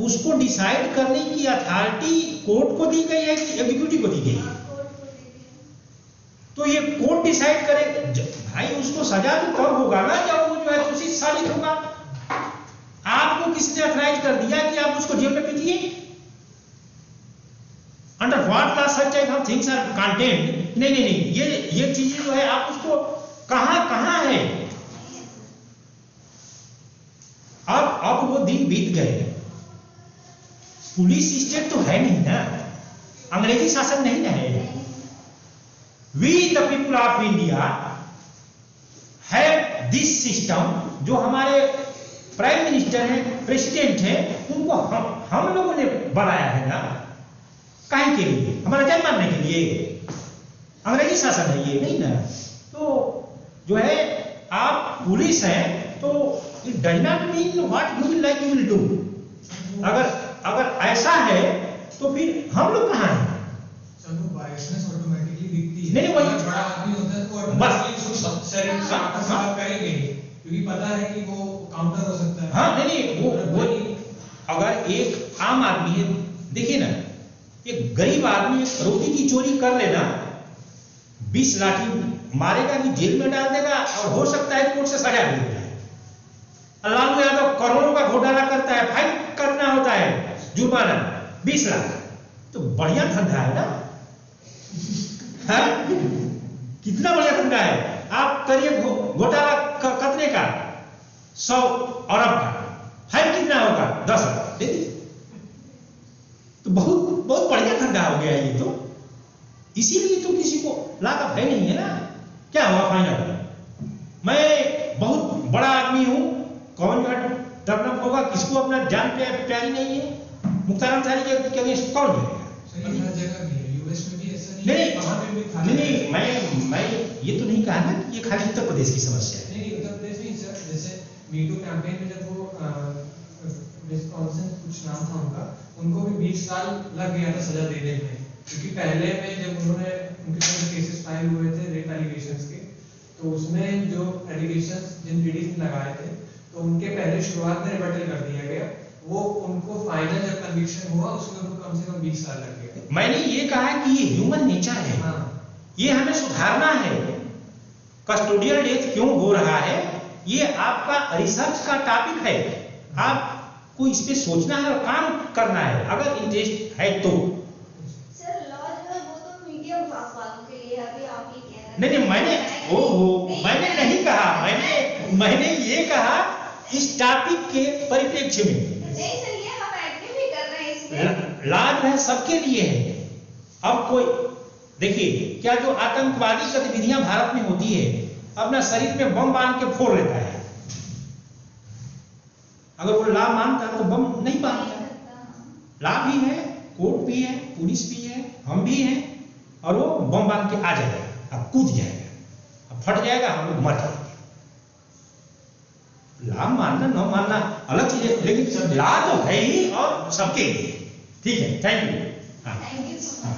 उसको डिसाइड करने की अथॉरिटी कोर्ट को दी गई है कि एग्जीक्यूटिव को दी गई है? तो ये कोर्ट डिसाइड करे भाई, उसको सजा तो तब होगा ना जब वो जो है दोषी साबित होगा। आपको किसने अथराइज कर दिया कि आप उसको जेल में पीटिए? Under what law such type of things are contained? नहीं, ये चीजें जो है आप उसको कहां है। अब वो दिन बीत गए। पुलिस स्टेट तो है नहीं ना, अंग्रेजी शासन नहीं ना है। We the people of India have this system. जो हमारे प्राइम मिनिस्टर है, प्रेसिडेंट है, उनको हम लोगों ने बनाया है ना। काहे के लिए? हमारा जन्म मानने के लिए? अंग्रेजी शासन है ये नहीं ना। तो जो है आप पुलिस हैं तो it does not mean what you will like you will do. अगर ऐसा है तो फिर हम लोग कहाँ हैं? सर वो बायसनेस ऑटोमेटिकली दिखती है। नहीं, वही- अगर बड़ा आदमी होता है तो बस। ऑटोमेटिकली उसको शरीर से आपका सवाल करेंगे ही, क्योंकि पता है कि वो काउंटर हो सकता है। हाँ नहीं वो अगर एक आम आदमी है, देखिए ना, एक गरीब आदमी एक रोटी की चोरी कर लेना, 20 लाठी मारेगा कि जेल में डाल देगा, और हो सकता है कोर्ट से सजा भी हो जाए। लालू यादव करोड़ों का घोटाला करता है, फाइन करना होता है, जुर्माना 20 लाख, तो बढ़िया धंधा है ना। है? कितना बढ़िया धंधा है। आप करिए घोटाला कितने का, 100 अरब का, फाइन कितना होगा, 10 लाख दे दीजिए। तो बहुत बहुत बढ़िया धंधा हो गया ये तो। इसीलिए तो किसी को लाभ है नहीं है ना। क्या हुआ फाइनल? मैं बहुत बड़ा आदमी हूं, कौन टर्नअप होगा, किसको अपना जान प्यारी नहीं है। मुख्तार अंसारी के अगेंस्ट कौन जाएगा? सर ये हर जगह भी है, यूएस में भी ऐसा नहीं नहीं है, वहाँ पे भी खाली नहीं नहीं, मैं ये तो नहीं कहा ना कि ये खाली उत्तर प्रदेश की समस्या है। नहीं उत्तर प्रदेश नहीं सर, जैसे मीटू कैंपेन में जब वो विस्कॉन्सिन कुछ नाम था उनका, उनको भी 20 साल लग गया था सजा देने में, क्योंकि पहले में जब उन्होंने उनके ऊपर केसेस फाइल हुए थे रेप एलिगेशंस के, तो उसमें जो एलिगेशंस जिन पीडीज ने लगाए थे, तो उनके पहले शुरुआत में रिबटल कर दिया गया, वो उनको फाइनल जब कन्विक्शन हुआ उसमें उनको कम से कम 20 साल लग गए। मैंने ये कहा कि ये ह्यूमन नेचर है, हाँ ये हमें सुधारना है। कस्टोडियल डेथ क्यों हो रहा है, ये आपका रिसर्च का टॉपिक है, आपको इस पे सोचना है और काम करना है, अगर इंटरेस्ट है तो। सर लॉ जो है वो तो मीडियम क्लास वालों के लिए है, अभी आप ये कह रहे हैं। नहीं मैंने नहीं कहा, मैंने ये कहा इस टॉपिक के परिप्रेक्ष्य में। नहीं सर, ये हम एग्री भी कर रहे हैं इसमें। लाज है सबके लिए है। अब कोई देखिए, क्या जो आतंकवादी गतिविधियां भारत में होती है, अपना शरीर में बम बांध के फोड़ लेता है, अगर वो ला मानता तो बम नहीं बांधता। ला भी है, कोर्ट भी है, पुलिस भी है, हम भी हैं, और वो बम बांध के आ जाएगा, अब कूद जाएगा, अब फट जाएगा, हम लोग मर जाएंगे। ला मानना न मानना अलग चीज है, लेकिन ला तो है ही और सबके लिए। ठीक है, thank you. Thank you so much.